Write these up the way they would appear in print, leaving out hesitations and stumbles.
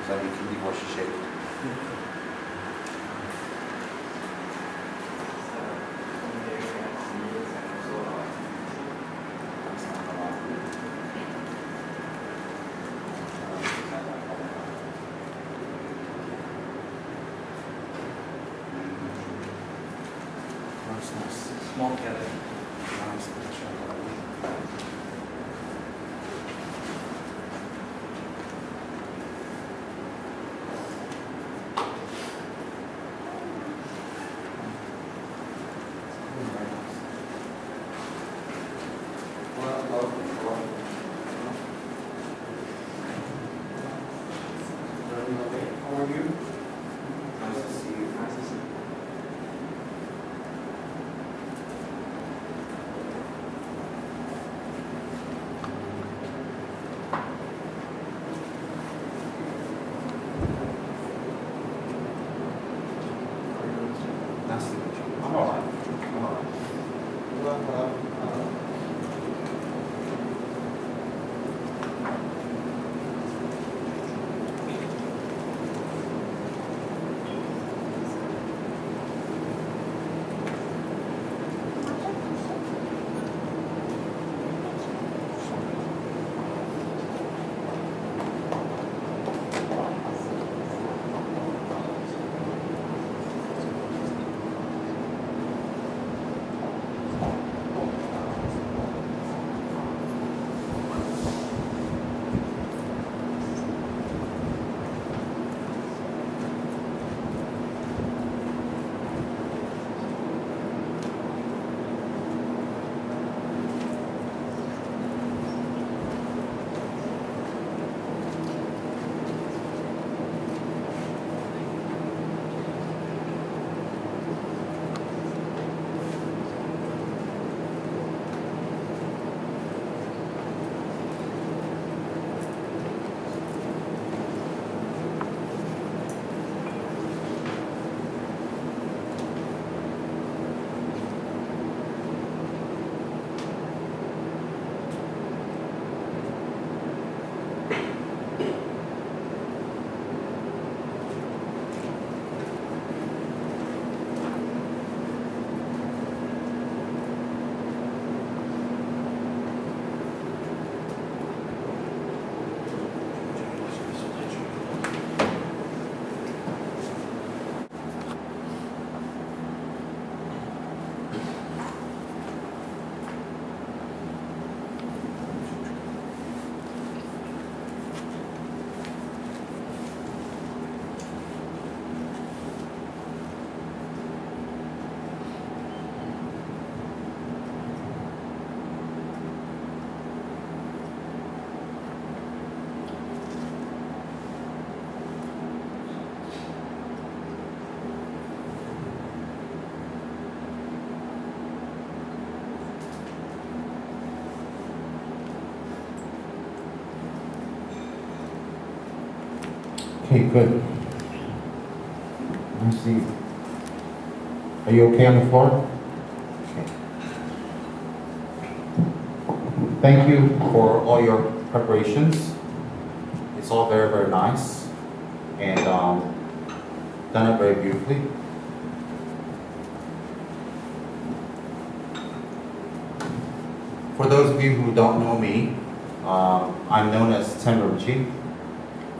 在你听你我是谁？Small gathering. Nice picture. How are you? Nice to see you. Nice to see you. Nice to meet you. I'm all right. I'm all right. Okay, good. Let me see. Are you okay on the floor? Okay. Thank you for all your preparations. It's all very, very nice. And done it very beautifully. For those of you who don't know me, I'm known as Tsem Rinpoche,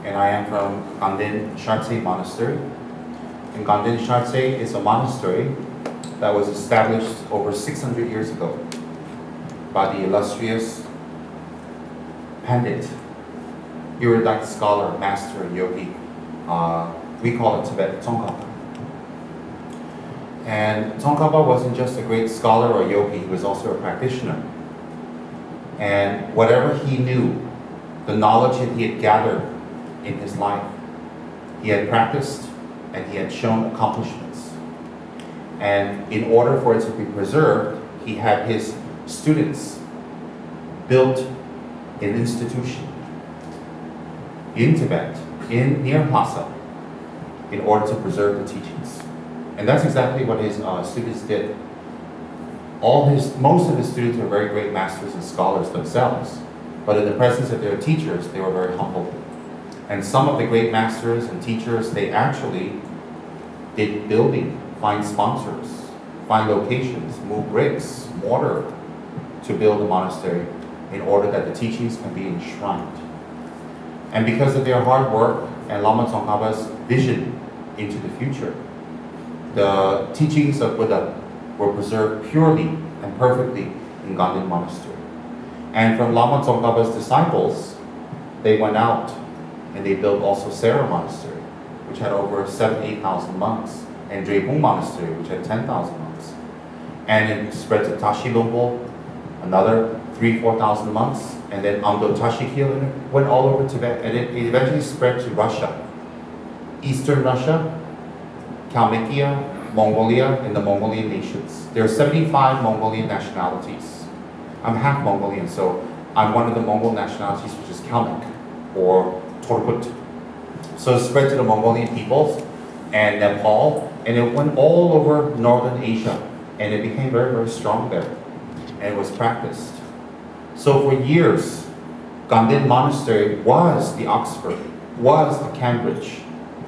and I am from Ganden Shartse Monastery. And Ganden Shartse is a monastery that was established over 600 years ago by the illustrious Pandit, erudite scholar, master, and yogi. We call it Tibet Tsongkhapa. And Tsongkhapa wasn't just a great scholar or yogi, he was also a practitioner. And whatever he knew, the knowledge that he had gathered in his life, he had practiced and he had shown accomplishments. And in order for it to be preserved, he had his students built an institution in Tibet, near Lhasa, in order to preserve the teachings. And that's exactly what his students did. Most of his students were very great masters and scholars themselves, but in the presence of their teachers, they were very humble. And some of the great masters and teachers, they actually did building, find sponsors, find locations, move bricks, mortar to build a monastery in order that the teachings can be enshrined. And because of their hard work and Lama Tsongkhapa's vision into the future, the teachings of Buddha were preserved purely and perfectly in Ganden Monastery. And from Lama Tsongkhapa's disciples, they went out and they built also Sera Monastery, which had over 7,000-8,000 monks, and Drepung Monastery, which had 10,000 monks. And it spread to Tashi Lungpo, another 3,000-4,000 monks, and then Amdo Tashikil, and it went all over Tibet, and it eventually spread to Russia, Eastern Russia, Kalmykia, Mongolia, and the Mongolian nations. There are 75 Mongolian nationalities. I'm half Mongolian, so I'm one of the Mongol nationalities, which is Kalmyk, or Torkut. So it spread to the Mongolian peoples, and Nepal, and it went all over northern Asia, and it became very, very strong there, and it was practiced. So for years, Ganden Monastery was the Oxford, was the Cambridge,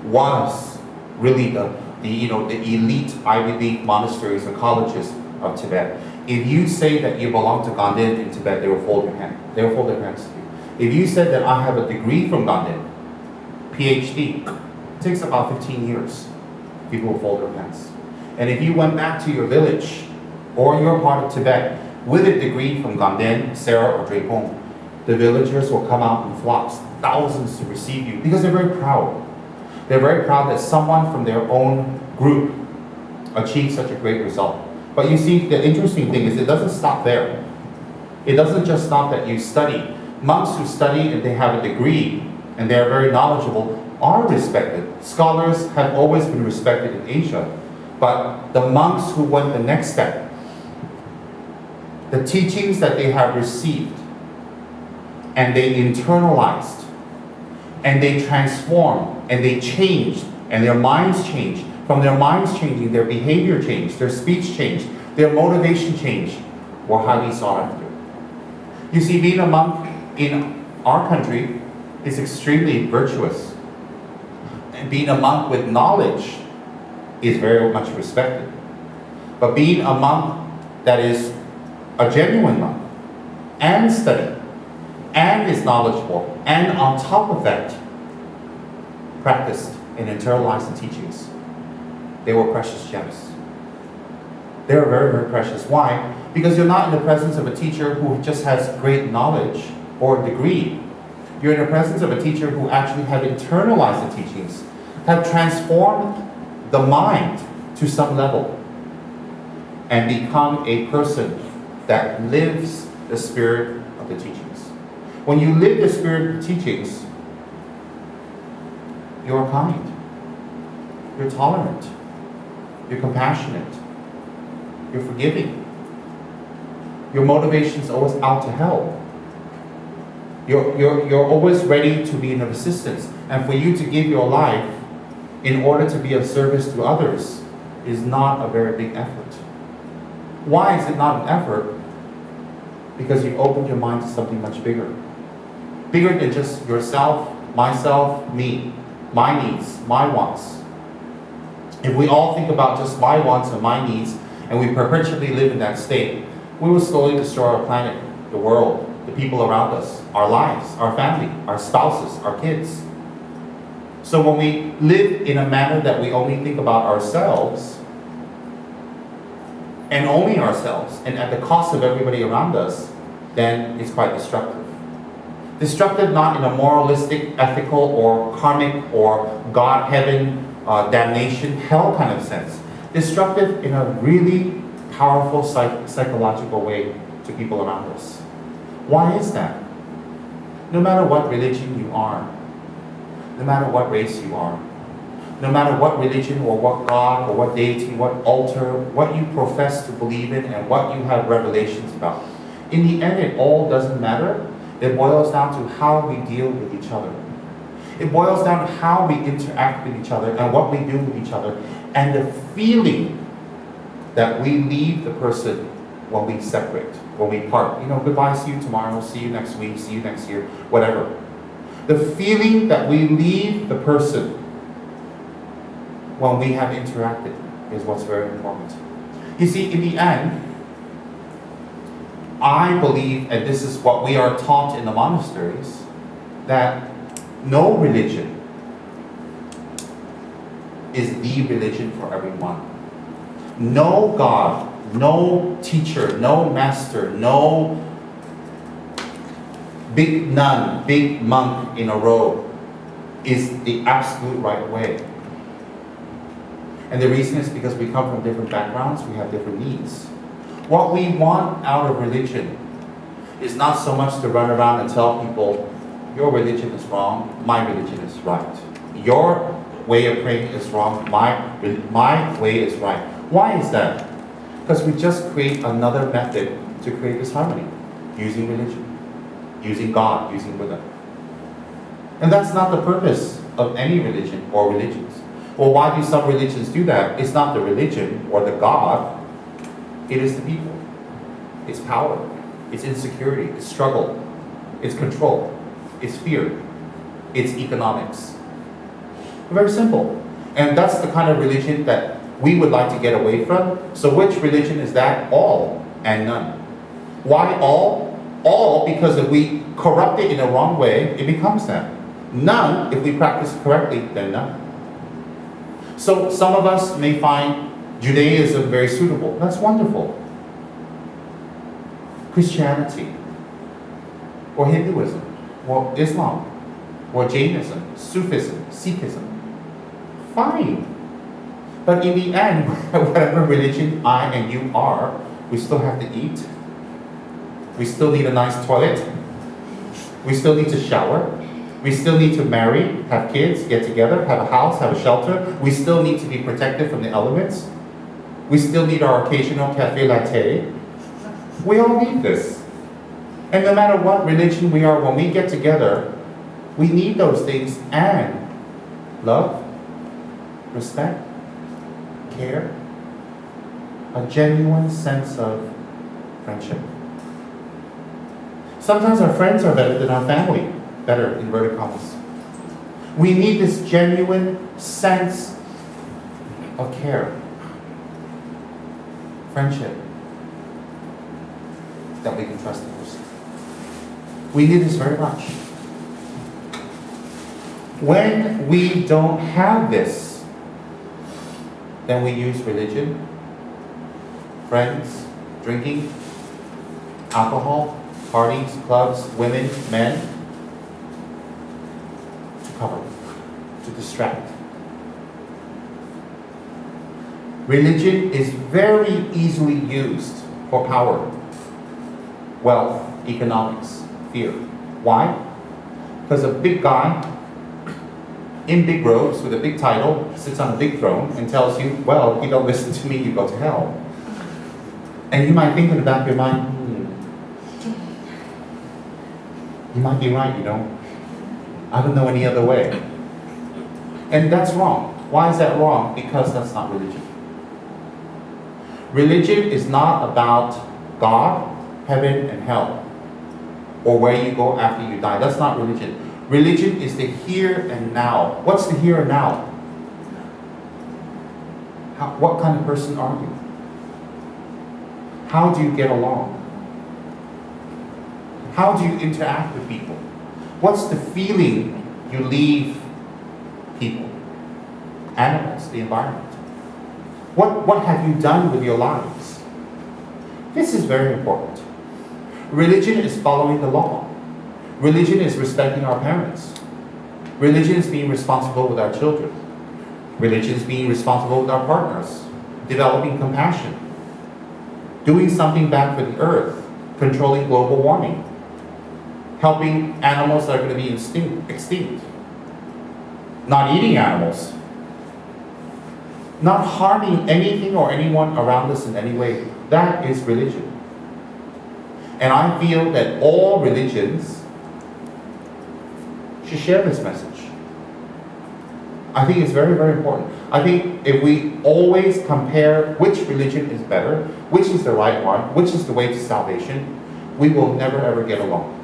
was really the elite Ivy League monasteries and colleges of Tibet. If you say that you belong to Ganden in Tibet, they will fold your hand. They will fold their hands to you. If you said that I have a degree from Ganden, PhD, it takes about 15 years. People will fold their hands. And if you went back to your village or your part of Tibet with a degree from Ganden, Sera, or Drepung, the villagers will come out in flocks, thousands to receive you, because they're very proud. They're very proud that someone from their own group achieved such a great result. But you see, the interesting thing is it doesn't stop there. It doesn't just stop that you study. Monks who study and they have a degree and they're very knowledgeable are respected. Scholars have always been respected in Asia. But the monks who went the next step, the teachings that they have received, and they internalized, and they transformed, and they changed, and their minds changed. From their minds changing, their behavior changed, their speech changed, their motivation changed, were highly sought after. You see, being a monk in our country is extremely virtuous. And being a monk with knowledge is very much respected. But being a monk that is a genuine monk, and study, and is knowledgeable, and on top of that, practiced and internalized the teachings, they were precious gems. They were very, very precious. Why? Because you're not in the presence of a teacher who just has great knowledge or degree. You're in the presence of a teacher who actually have internalized the teachings, have transformed the mind to some level, and become a person that lives the spirit of the teachings. When you live the spirit of the teachings, you're kind, you're tolerant, you're compassionate, you're forgiving. Your motivation is always out to help. You're always ready to be in assistance. And for you to give your life in order to be of service to others is not a very big effort. Why is it not an effort? Because you've opened your mind to something much bigger. Bigger than just yourself, myself, me, my needs, my wants. If we all think about just my wants and my needs, and we perpetually live in that state, we will slowly destroy our planet, the world, the people around us, our lives, our family, our spouses, our kids. So when we live in a manner that we only think about ourselves, and only ourselves, and at the cost of everybody around us, then it's quite destructive. Destructive not in a moralistic, ethical, or karmic, or God, heaven, damnation, hell kind of sense. Destructive in a really powerful psychological way to people around us. Why is that? No matter what religion you are, no matter what race you are, no matter what religion or what God or what deity, what altar, what you profess to believe in and what you have revelations about, in the end it all doesn't matter. It boils down to how we deal with each other. It boils down to how we interact with each other and what we do with each other, and the feeling that we leave the person when we separate, when we part. Goodbye, see you tomorrow, see you next week, see you next year, whatever. The feeling that we leave the person when we have interacted is what's very important. You see, in the end, I believe, and this is what we are taught in the monasteries, that no religion is the religion for everyone. No God, no teacher, no master, no big nun, big monk in a robe is the absolute right way. And the reason is because we come from different backgrounds, we have different needs. What we want out of religion is not so much to run around and tell people, your religion is wrong, my religion is right. Your way of praying is wrong, my way is right. Why is that? Because we just create another method to create this harmony, using religion, using God, using Buddha. And that's not the purpose of any religion or religions. Well, why do some religions do that? It's not the religion or the God, it is the people. It's power, it's insecurity, it's struggle, it's control, it's fear, it's economics. Very simple. And that's the kind of religion that we would like to get away from. So which religion is that? All and none. Why all? All because if we corrupt it in the wrong way, it becomes that. None, if we practice it correctly, then none. So some of us may find Judaism very suitable. That's wonderful. Christianity, or Hinduism, or Islam, or Jainism, Sufism, Sikhism. Fine. But in the end, whatever religion I and you are, we still have to eat. We still need a nice toilet. We still need to shower. We still need to marry, have kids, get together, have a house, have a shelter. We still need to be protected from the elements. We still need our occasional cafe latte. We all need this. And no matter what religion we are, when we get together, we need those things and love, respect, care, a genuine sense of friendship. Sometimes our friends are better than our family. Better, inverted commas. We need this genuine sense of care, friendship, that we can trust the person. We need this very much. When we don't have this, then we use religion, friends, drinking, alcohol, parties, clubs, women, men, to cover, to distract. Religion is very easily used for power, wealth, economics, fear. Why? Because a big guy in big robes with a big title sits on a big throne and tells you, well, if you don't listen to me, you go to hell. And you might think in the back of your mind, you might be right, you know. I don't know any other way. And that's wrong. Why is that wrong? Because that's not religion. Religion is not about God, heaven, and hell, or where you go after you die. That's not religion. Religion is the here and now. What's the here and now? What kind of person are you? How do you get along? How do you interact with people? What's the feeling you leave people, animals, the environment? What have you done with your lives? This is very important. Religion is following the law. Religion is respecting our parents. Religion is being responsible with our children. Religion is being responsible with our partners, developing compassion, doing something back for the earth, controlling global warming, helping animals that are going to be extinct, not eating animals, not harming anything or anyone around us in any way. That is religion. And I feel that all religions should share this message. I think it's very, very important. I think if we always compare which religion is better, which is the right one, which is the way to salvation, we will never ever get along.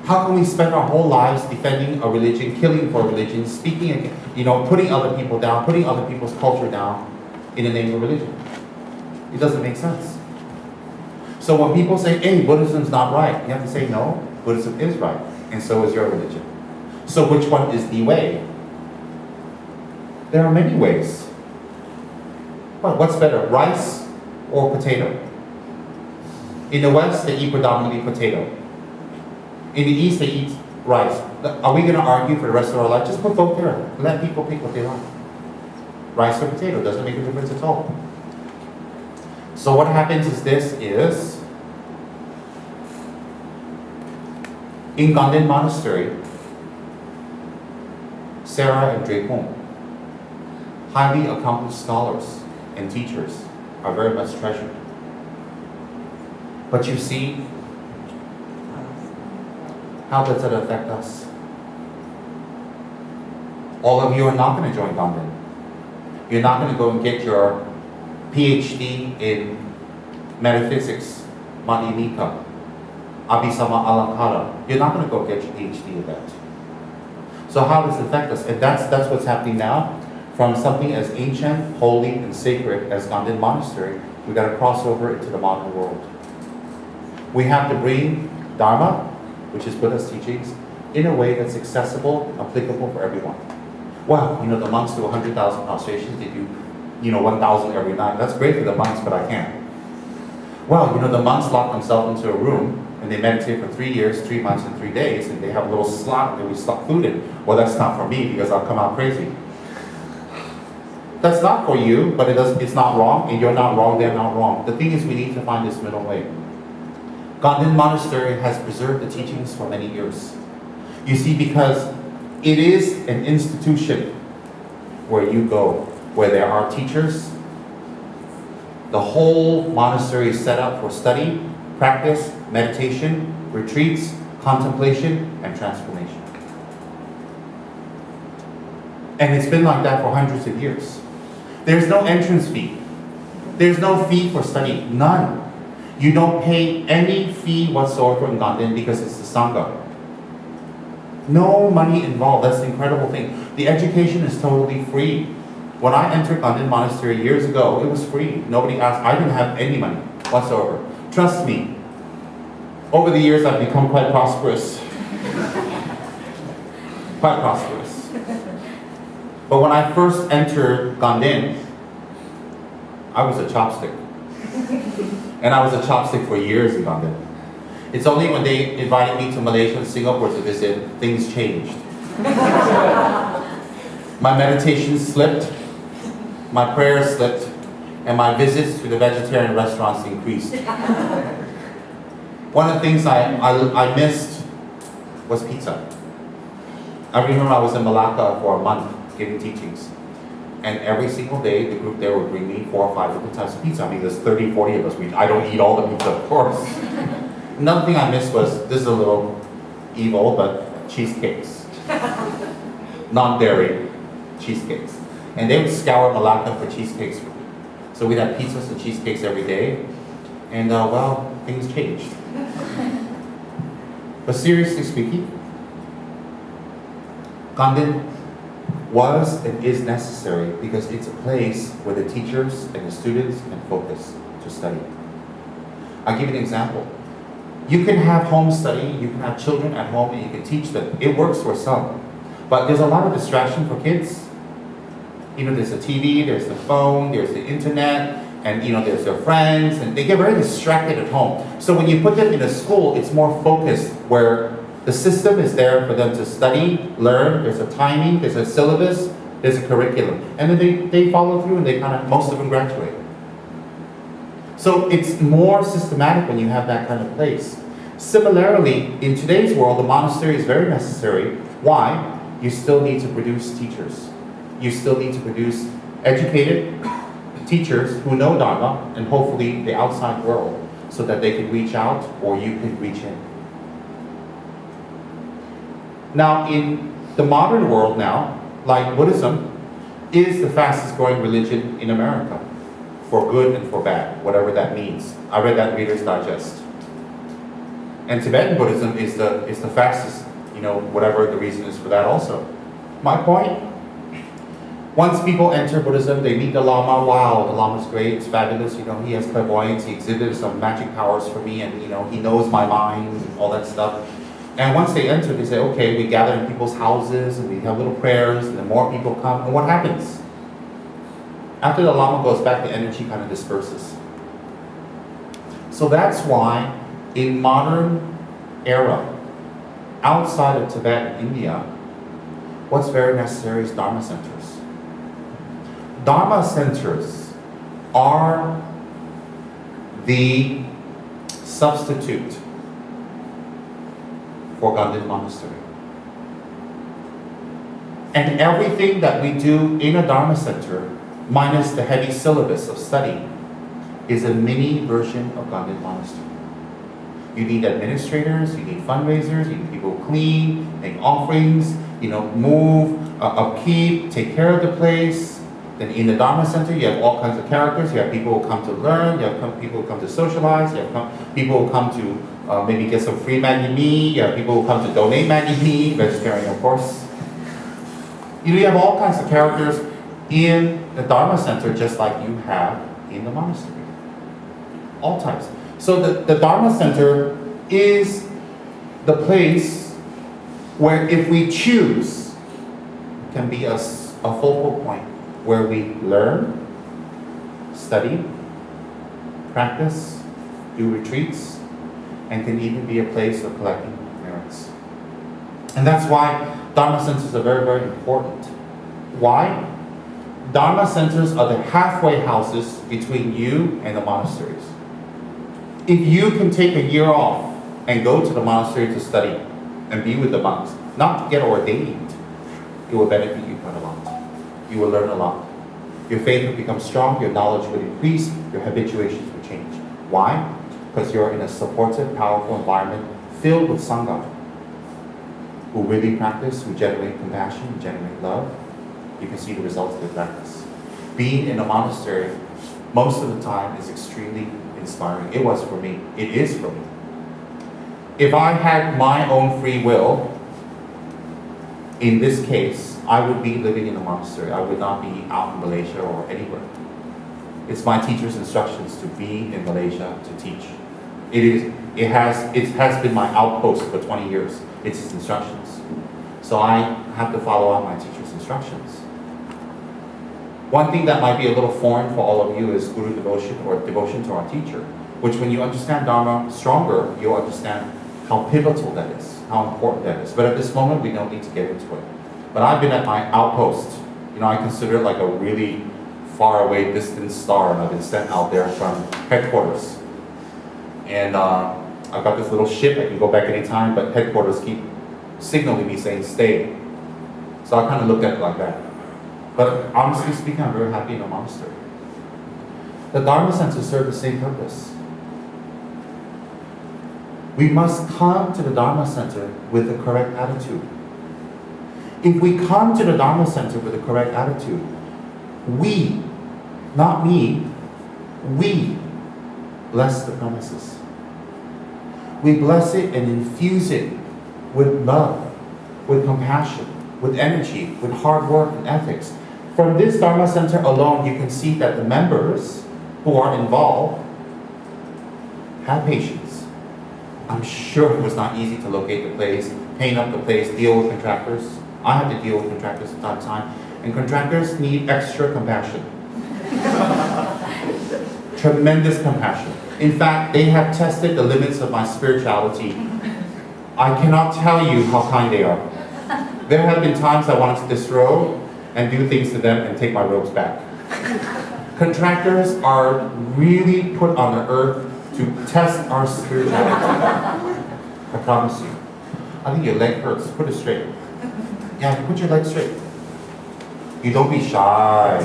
How can we spend our whole lives defending a religion, killing for a religion, speaking against, putting other people down, putting other people's culture down in the name of religion? It doesn't make sense. So when people say, hey, Buddhism's not right, you have to say, no, Buddhism is right, and so is your religion. So which one is the way? There are many ways. Well, what's better, rice or potato? In the West, they eat predominantly potato. In the East, they eat rice. Are we going to argue for the rest of our life? Just put both there. Let people pick what they like. Rice or potato, doesn't make a difference at all. So what happens is in Ganden Monastery, Sarah and Drepung, highly accomplished scholars and teachers, are very much treasured. But you see, how does that affect us? All of you are not going to join Ganden. You're not going to go and get your PhD in metaphysics, Madhyamika, Abhisama Alankara. You're not going to go get your PhD in that. So how does it affect us? And that's what's happening now. From something as ancient, holy, and sacred as Ganden Monastery, we've got to cross over into the modern world. We have to bring Dharma, which is Buddha's teachings, in a way that's accessible, applicable for everyone. Wow, the monks do 100,000 prostrations, they do 1,000 every night. That's great for the monks, but I can't. Wow, the monks lock themselves into a room and they meditate for 3 years, 3 months, and 3 days, and they have a little slot that we stuff food in. Well, that's not for me because I'll come out crazy. That's not for you, but it's not wrong, and you're not wrong, they're not wrong. The thing is, we need to find this middle way. Ganden Monastery has preserved the teachings for many years. You see, because it is an institution where you go, where there are teachers. The whole monastery is set up for study, practice, meditation, retreats, contemplation, and transformation. And it's been like that for hundreds of years. There's no entrance fee. There's no fee for study, none. You don't pay any fee whatsoever in Ganden because it's the Sangha. No money involved, that's the incredible thing. The education is totally free. When I entered Ganden Monastery years ago, it was free. Nobody asked, I didn't have any money whatsoever. Trust me, over the years I've become quite prosperous. Quite prosperous. But when I first entered Ganden, I was a chopstick. And I was a chopstick for years in Ganden. It's only when they invited me to Malaysia and Singapore to visit, things changed. My meditation slipped, my prayers slipped, and my visits to the vegetarian restaurants increased. One of the things I missed was pizza. I remember I was in Malacca for a month giving teachings. And every single day, the group there would bring me 4 or 5 different types of pizza. I mean, there's 30, 40 of us. I don't eat all the pizza, of course. Another thing I missed was, this is a little evil, but cheesecakes. Non-dairy cheesecakes. And they would scour Malacca for cheesecakes. So we'd have pizzas and cheesecakes every day. And, well, things changed. But seriously speaking, Ganden was and is necessary because it's a place where the teachers and the students can focus to study. I'll give you an example. You can have home study, you can have children at home and you can teach them. It works for some. But there's a lot of distraction for kids. There's the TV, there's the phone, there's the internet, and there's their friends, and they get very distracted at home. So when you put them in a school, it's more focused, where the system is there for them to study, learn, there's a timing, there's a syllabus, there's a curriculum. And then they follow through and most of them graduate. So it's more systematic when you have that kind of place. Similarly, in today's world, the monastery is very necessary. Why? You still need to produce teachers. You still need to produce educated teachers who know Dharma and hopefully the outside world so that they can reach out or you can reach in. Now, in the modern world now, like Buddhism, is the fastest growing religion in America, for good and for bad, whatever that means. I read that in Reader's Digest. And Tibetan Buddhism is the fastest, whatever the reason is for that also. My point, once people enter Buddhism, they meet the Lama. Wow, the Lama's great, it's fabulous, he has clairvoyance, he exhibited some magic powers for me, and he knows my mind, and all that stuff. And once they enter, they say, okay, we gather in people's houses, and we have little prayers, and then more people come, and what happens? After the Lama goes back, the energy kind of disperses. So that's why in modern era, outside of Tibet and India, what's very necessary is Dharma centers. Dharma centers are the substitute for Ganden Monastery. And everything that we do in a Dharma center, minus the heavy syllabus of study, is a mini version of Ganden Monastery. You need administrators, you need fundraisers, you need people who clean, make offerings, move, upkeep, take care of the place. Then in the Dharma center, you have all kinds of characters. You have people who come to learn, you have people who come to socialize, you have people who come to maybe get some free Maggi mee, you have people who come to donate Maggi mee, vegetarian of course. You have all kinds of characters in the Dharma center just like you have in the monastery. All types. So the Dharma center is the place where, if we choose, can be a focal point where we learn, study, practice, do retreats, and can even be a place of collecting merits. And that's why Dharma centers are very, very important. Why? Dharma centers are the halfway houses between you and the monasteries. If you can take a year off and go to the monastery to study and be with the monks, not to get ordained, it will benefit you quite a lot. You will learn a lot. Your faith will become strong, your knowledge will increase, your habituations will change. Why? Because you're in a supportive, powerful environment filled with Sangha, who really practice, who generate compassion, who generate love. You can see the results of their practice. Being in a monastery, most of the time, is extremely inspiring. It was for me. It is for me. If I had my own free will, in this case, I would be living in a monastery. I would not be out in Malaysia or anywhere. It's my teacher's instructions to be in Malaysia to teach. It has been my outpost for 20 years. It's his instructions. So I have to follow out my teacher's instructions. One thing that might be a little foreign for all of you is Guru devotion, or devotion to our teacher, which when you understand Dharma stronger, you'll understand how pivotal that is, how important that is. But at this moment, we don't need to get into it. But I've been at my outpost. I consider it like a really far away, distant star, and I've been sent out there from headquarters. And I've got this little ship, I can go back anytime, but headquarters keep signaling me saying stay. So I kind of looked at it like that. But honestly speaking, I'm very happy in a monastery. The Dharma centers serve the same purpose. We must come to the Dharma center with the correct attitude. If we come to the Dharma center with the correct attitude, we, not me, we bless the premises. We bless it and infuse it with love, with compassion, with energy, with hard work and ethics. From this Dharma center alone, you can see that the members who are involved have patience. I'm sure it was not easy to locate the place, paint up the place, deal with contractors. I had to deal with contractors from time to time. And contractors need extra compassion. Tremendous compassion. In fact, they have tested the limits of my spirituality. I cannot tell you how kind they are. There have been times I wanted to disrobe and do things to them and take my robes back. Contractors are really put on the earth to test our spirituality. I promise you. I think your leg hurts. Put it straight. Yeah, put your leg straight. You don't be shy.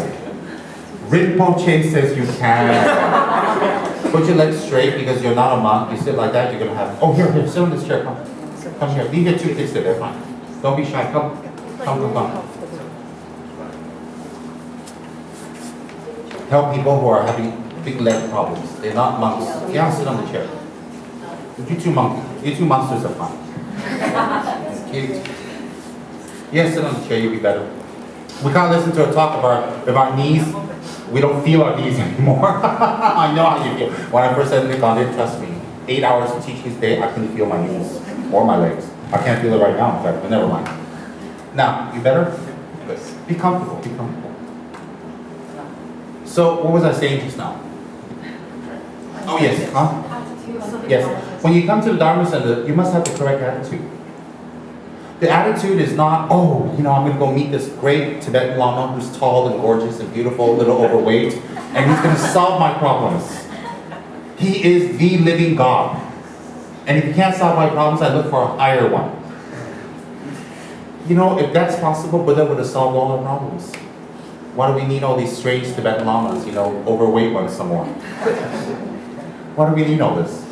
Rinpoche says you can. Put your legs straight because you're not a monk. You sit like that, you're going to have... Oh, here, sit on this chair. Come here. Leave your two kids there. They're fine. Don't be shy. Come. Help people who are having big leg problems. They're not monks. Yeah, sit on the chair. You two monsters are fun. It's cute. Yes, sit on the chair, you'll be better. We can't listen to a talk of our knees. We don't feel our knees anymore. I know how you feel. When I first said Nick, trust me, 8 hours of teaching a day, I couldn't feel my knees or my legs. I can't feel it right now, in fact, but never mind. Now, you better? Good. Be comfortable, be comfortable. So, what was I saying just now? Oh, yes, huh? Yes. When you come to the Dharma Center, you must have the correct attitude. The attitude is not, oh, I'm going to go meet this great Tibetan Lama who's tall and gorgeous and beautiful, a little overweight, and he's going to solve my problems. He is the living God. And if he can't solve my problems, I look for a higher one. If that's possible, Buddha would have solved all our problems. Why do we need all these strange Tibetan Lamas, overweight ones some more? Why do we need all this?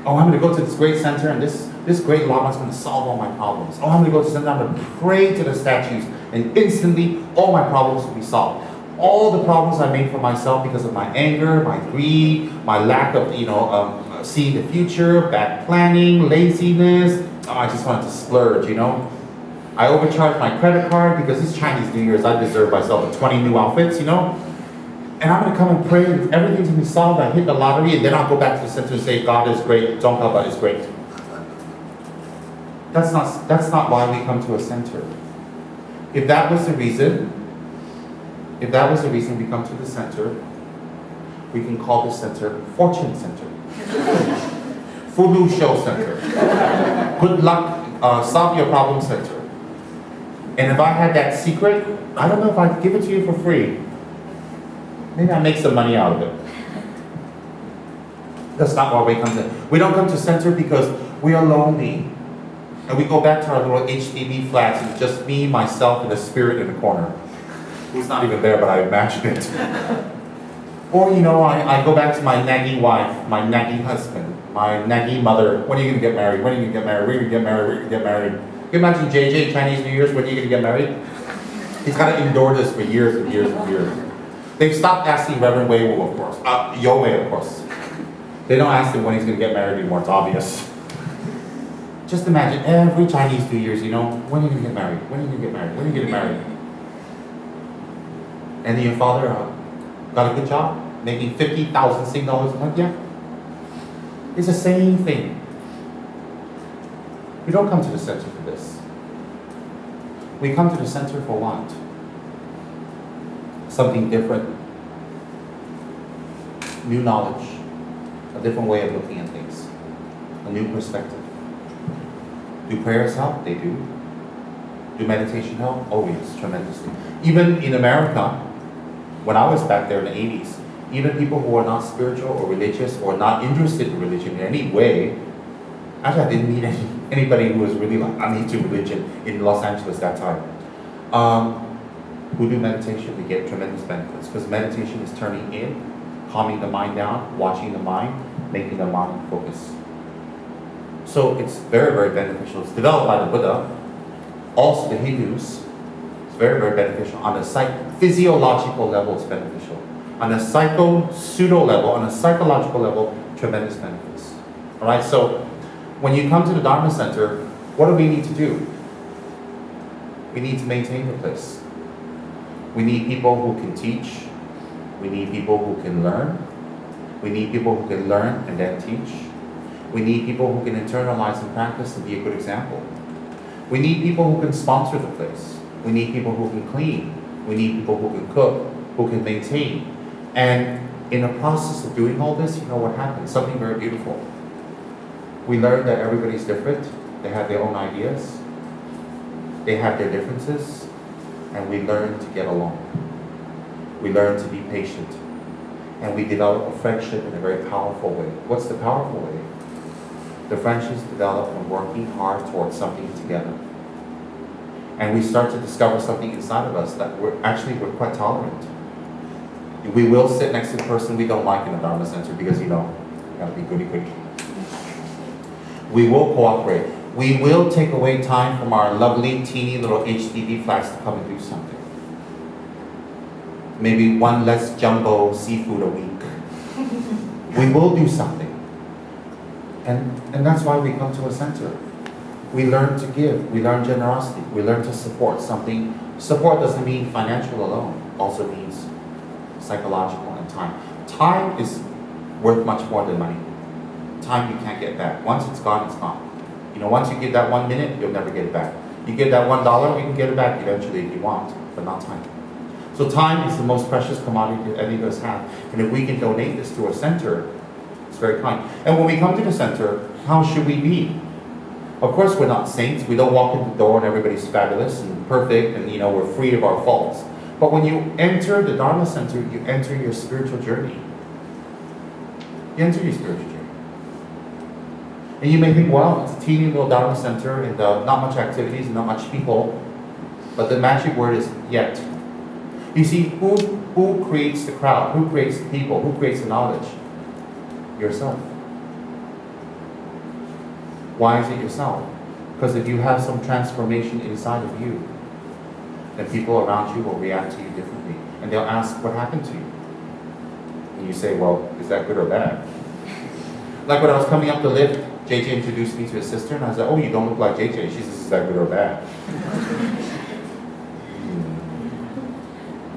Oh, I'm going to go to this great center and this great Lama is going to solve all my problems. Oh, I'm going to go to the center, I'm going to pray to the statues, and instantly all my problems will be solved. All the problems I made for myself because of my anger, my greed, my lack of, seeing the future, bad planning, laziness. Oh, I just wanted to splurge, I overcharged my credit card because it's Chinese New Year's. I deserve myself 20 new outfits, And I'm going to come and pray and everything's going to be solved. I hit the lottery and then I'll go back to the center and say, God is great, Dzongkhapa is great. That's not why we come to a center. If that was the reason we come to the center, we can call the center Fortune Center. Fulu Show Center. Good luck, solve your problem center. And if I had that secret, I don't know if I'd give it to you for free. Maybe I'll make some money out of it. That's not why we come to. We don't come to center because we are lonely. And we go back to our little HDB flats and it's just me, myself, and a spirit in the corner. Who's not even there, but I imagine it. Or, I go back to my nagging wife, my nagging husband, my nagging mother. When are you going to get married? When are you going to get married? When are you going to get married? When are you going to get married? Can you imagine JJ, Chinese New Year's, when are you going to get married? He's got to endure this for years and years and years. They've stopped asking Reverend Wei Wu, of course. Yo Wei, of course. They don't ask him when he's going to get married anymore, it's obvious. Just imagine every Chinese New Year's, when are you going to get married? When are you going to get married? When are you going to get married? And then your father got a good job, making 50,000 Sing dollars a month, yeah? It's the same thing. We don't come to the center for this. We come to the center for what? Something different. New knowledge. A different way of looking at things. A new perspective. Do prayers help? They do. Do meditation help? Oh yes, tremendously. Even in America, when I was back there in the 80s, even people who are not spiritual or religious or not interested in religion in any way, actually I didn't meet anybody who was really like, I'm into religion in Los Angeles that time, who do meditation, they get tremendous benefits because meditation is turning in, calming the mind down, watching the mind, making the mind focus. So it's very, very beneficial. It's developed by the Buddha, also the Hindus. It's very, very beneficial. On a physiological level, it's beneficial. On a pseudo level, on a psychological level, tremendous benefits. All right, so when you come to the Dharma Center, what do we need to do? We need to maintain the place. We need people who can teach. We need people who can learn. We need people who can learn and then teach. We need people who can internalize and practice and be a good example. We need people who can sponsor the place. We need people who can clean. We need people who can cook, who can maintain. And in the process of doing all this, you know what happens? Something very beautiful. We learn that everybody's different. They have their own ideas. They have their differences. And we learn to get along. We learn to be patient. And we develop a friendship in a very powerful way. What's the powerful way? The friendships develop from working hard towards something together. And we start to discover something inside of us that we're quite tolerant. We will sit next to the person we don't like in the Dharma Center because, gotta be goody-goody. We will cooperate. We will take away time from our lovely, teeny little HDB flats to come and do something. Maybe one less jumbo seafood a week. We will do something. And that's why we come to a center. We learn to give, we learn generosity, we learn to support something. Support doesn't mean financial alone, also means psychological and time. Time is worth much more than money. Time you can't get back. Once it's gone, it's gone. You know, once you give that 1 minute, you'll never get it back. You give that $1, you can get it back eventually if you want, but not time. So time is the most precious commodity that any of us have. And if we can donate this to a center, it's very kind. And when we come to the center, how should we be? Of course, we're not saints. We don't walk in the door and everybody's fabulous and perfect and, you know, we're free of our faults. But when you enter the Dharma Center, you enter your spiritual journey. You enter your spiritual journey. And you may think, well, it's a teeny little Dharma Center and not much activities and not much people. But the magic word is yet. You see, who creates the crowd? Who creates the people? Who creates the knowledge? Yourself. Why is it yourself? Because if you have some transformation inside of you, then people around you will react to you differently. And they'll ask, what happened to you? And you say, well, is that good or bad? Like when I was coming up the lift, JJ introduced me to his sister, and I said, oh, you don't look like JJ. She says, is that good or bad?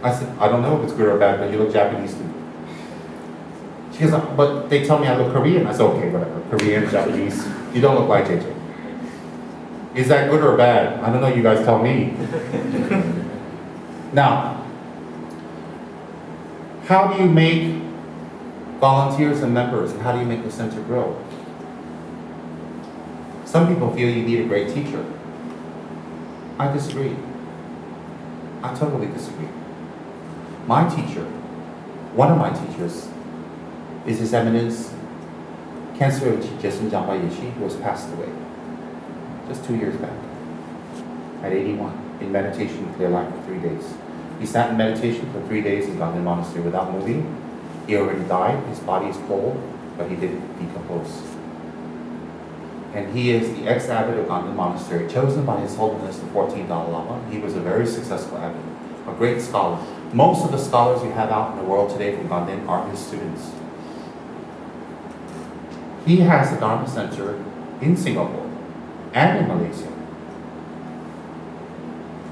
I said, I don't know if it's good or bad, but you look Japanese too. She goes, but they tell me I look Korean. I said, okay, whatever. Korean, Japanese. You don't look like JJ. Is that good or bad? I don't know, you guys tell me. Now, how do you make volunteers and members, and how do you make the center grow? Some people feel you need a great teacher. I disagree. I totally disagree. My teacher, one of my teachers, is His Eminence Tsem Rinpoche, who has passed away just 2 years back at 81 in meditation clear light for 3 days. He sat in meditation for 3 days in Ganden Monastery without moving. He already died. His body is cold, but he didn't decompose. And he is the ex-abbot of Ganden Monastery, chosen by His Holiness the 14th Dalai Lama. He was a very successful abbot, a great scholar. Most of the scholars you have out in the world today from Ganden are his students. He has a Dharma Center in Singapore and in Malaysia.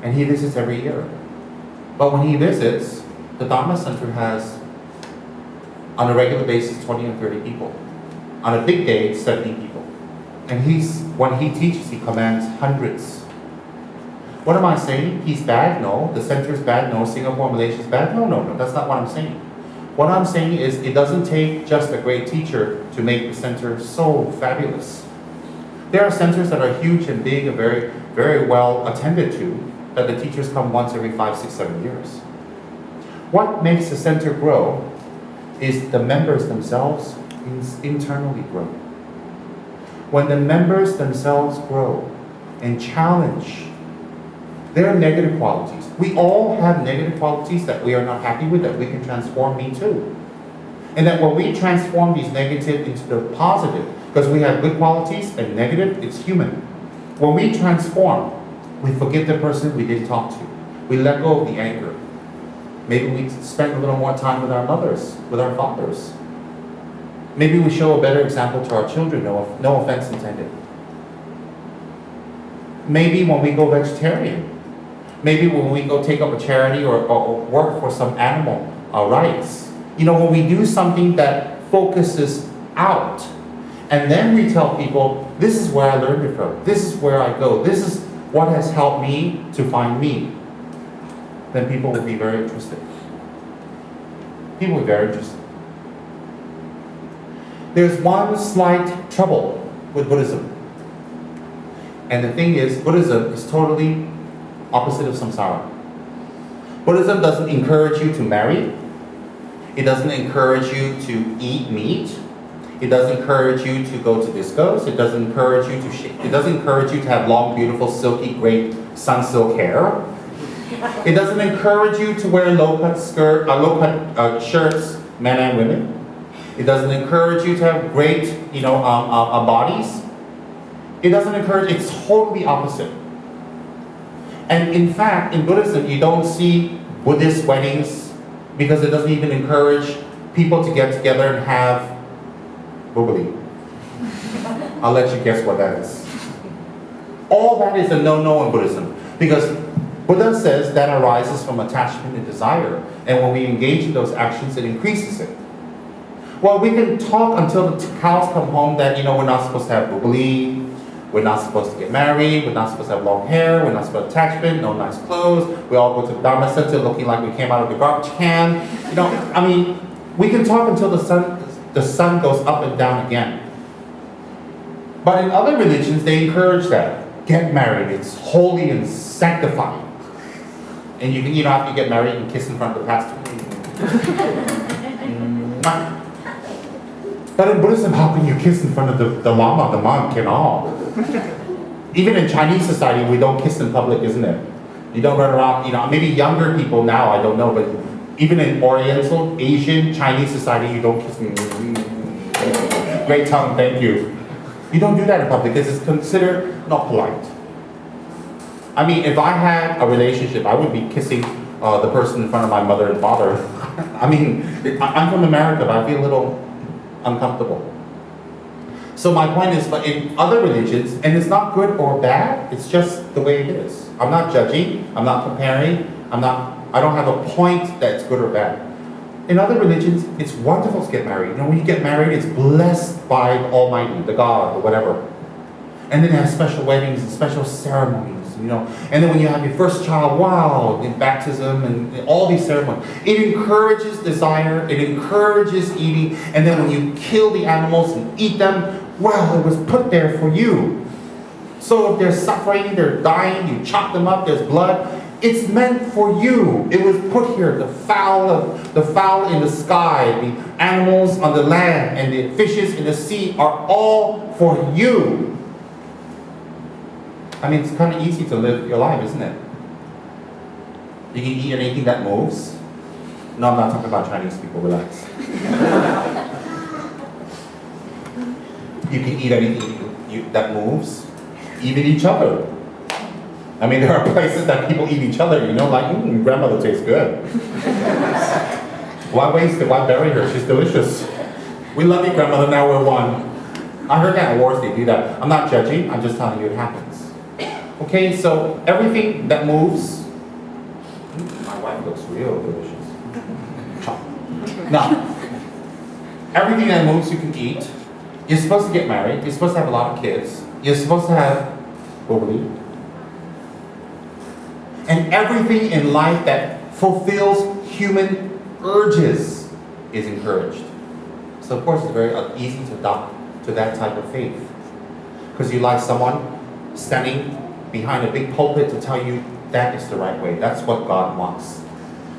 And he visits every year. But when he visits, the Dharma Center has, on a regular basis, 20 or 30 people. On a big day, 70 people. And when he teaches, he commands hundreds. What am I saying? He's bad? No. The center is bad? No. Singapore, Malaysia is bad? No. That's not what I'm saying. What I'm saying is it doesn't take just a great teacher to make the center so fabulous. There are centers that are huge and big and very, very well attended to, that the teachers come once every 5, 6, 7 years. What makes the center grow is the members themselves internally grow. When the members themselves grow and challenge their negative qualities. We all have negative qualities that we are not happy with, that we can transform, me too. And that when we transform these negative into the positive, because we have good qualities and negative, it's human. When we transform, we forgive the person we didn't talk to. We let go of the anger. Maybe we spend a little more time with our mothers, with our fathers. Maybe we show a better example to our children, no offense intended. Maybe when we go vegetarian, maybe when we go take up a charity or work for some animal rights. You know, when we do something that focuses out, and then we tell people, this is where I learned it from, this is where I go, this is what has helped me to find me, then people will be very interested. People will be very interested. There's one slight trouble with Buddhism. And the thing is, Buddhism is totally opposite of samsara. Buddhism doesn't encourage you to marry. It doesn't encourage you to eat meat. It doesn't encourage you to go to discos. It doesn't encourage you to it doesn't encourage you to have long, beautiful, silky, great sunsilk hair. It doesn't encourage you to wear low-cut shirts, men and women. It doesn't encourage you to have great, bodies. It doesn't encourage. It's totally opposite. And in fact, in Buddhism, you don't see Buddhist weddings because it doesn't even encourage people to get together and have bubbly. I'll let you guess what that is. All that is a no-no in Buddhism. Because Buddha says that arises from attachment and desire. And when we engage in those actions, it increases it. Well, we can talk until the cows come home that, we're not supposed to have bubbly, we're not supposed to get married, we're not supposed to have long hair, we're not supposed to have attachment, no nice clothes, we all go to the Dharma Center looking like we came out of the garbage can. We can talk until the sun goes up and down again. But in other religions, they encourage that. Get married, it's holy and sanctifying. And after you get married, you can kiss in front of the pastor. But in Buddhism, how can you kiss in front of the lama, the monk, and all? Even in Chinese society, we don't kiss in public, isn't it? You don't run around, maybe younger people now, I don't know, but even in Oriental, Asian, Chinese society, you don't kiss. Great tongue, thank you. You don't do that in public because it's considered not polite. If I had a relationship, I would be kissing the person in front of my mother and father. I'm from America, but I feel a little uncomfortable. So my point is, but in other religions, and it's not good or bad, it's just the way it is. I'm not judging, I'm not comparing, I don't have a point that's good or bad. In other religions, it's wonderful to get married. When you get married, it's blessed by the Almighty, the God, or whatever. And then they have special weddings and special ceremonies, And then when you have your first child, wow, in baptism and all these ceremonies. It encourages desire, it encourages eating. And then when you kill the animals and eat them, well, it was put there for you. So if they're suffering, they're dying, you chop them up, there's blood. It's meant for you. It was put here. The fowl in the sky, the animals on the land, and the fishes in the sea are all for you. It's kind of easy to live your life, isn't it? You can eat anything that moves. No, I'm not talking about Chinese people, relax. You can eat anything that moves, even each other. There are places that people eat each other, like, grandmother tastes good. Why waste it? Why bury her? She's delicious. We love you, grandmother, now we're one. I heard that at wars, they do that. I'm not judging, I'm just telling you it happens. Okay, so everything that moves, my wife looks real delicious. Now, everything that moves you can eat. You're supposed to get married, you're supposed to have a lot of kids, you're supposed to have bubbly. And everything in life that fulfills human urges is encouraged. So of course it's very easy to adopt to that type of faith. Because you like someone standing behind a big pulpit to tell you that is the right way. That's what God wants.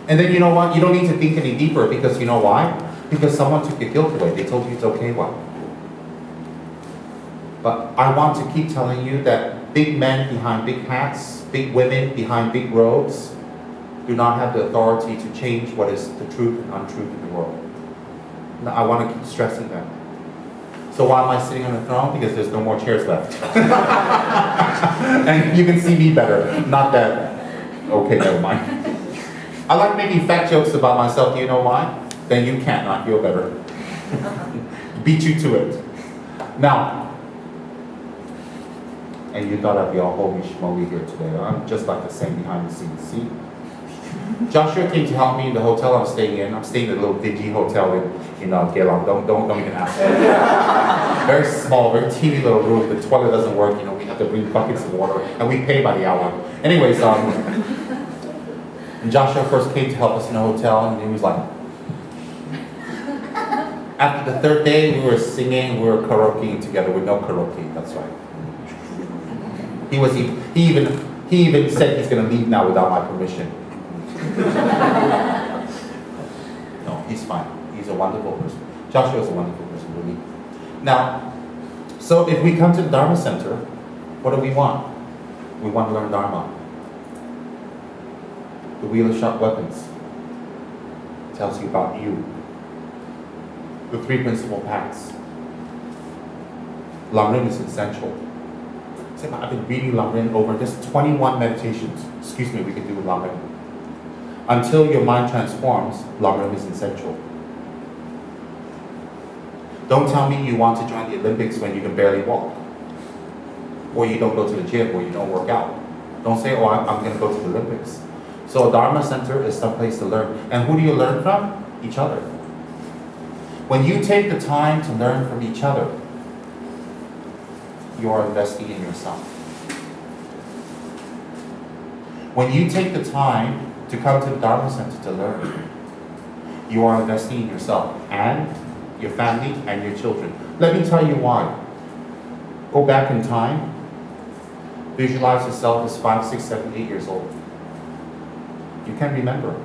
And then you know what? You don't need to think any deeper because you know why? Because someone took your guilt away. They told you it's okay, what? But I want to keep telling you that big men behind big hats, big women behind big robes, do not have the authority to change what is the truth and untruth in the world. Now, I want to keep stressing that. So why am I sitting on the throne? Because there's no more chairs left. And you can see me better. Not that. Okay, never mind. I like making fat jokes about myself. Do you know why? Then you can't not feel better. Beat you to it. Now, and you thought I'd be all holy schmoly here today. I'm just like the same behind the scenes. See? Joshua came to help me in the hotel I'm staying in. I'm staying in a little dingy hotel in Geylang. Don't even ask. Very small, very teeny little room. The toilet doesn't work. We have to bring buckets of water, and we pay by the hour. Anyways, and Joshua first came to help us in the hotel, and he was like, after the third day, we were singing, we were karaokeing together with no karaoke. That's right. He even said he's going to leave now without my permission. No, he's fine. He's a wonderful person. Joshua's a wonderful person, really. Now, so if we come to the Dharma Center, what do we want? We want to learn Dharma. The Wheel of Sharp Weapons tells you about you. The three principal paths. Lamrim is essential. I've been reading Lamrim over just 21 meditations. Excuse me, we can do Lamrim. Until your mind transforms, Lamrim is essential. Don't tell me you want to join the Olympics when you can barely walk. Or you don't go to the gym, or you don't work out. Don't say, oh, I'm going to go to the Olympics. So a Dharma center is some place to learn. And who do you learn from? Each other. When you take the time to learn from each other, you are investing in yourself. When you take the time to come to the Dharma center to learn, you are investing in yourself and your family and your children. Let me tell you why. Go back in time. Visualize yourself as 5, 6, 7, 8 years old. You can remember.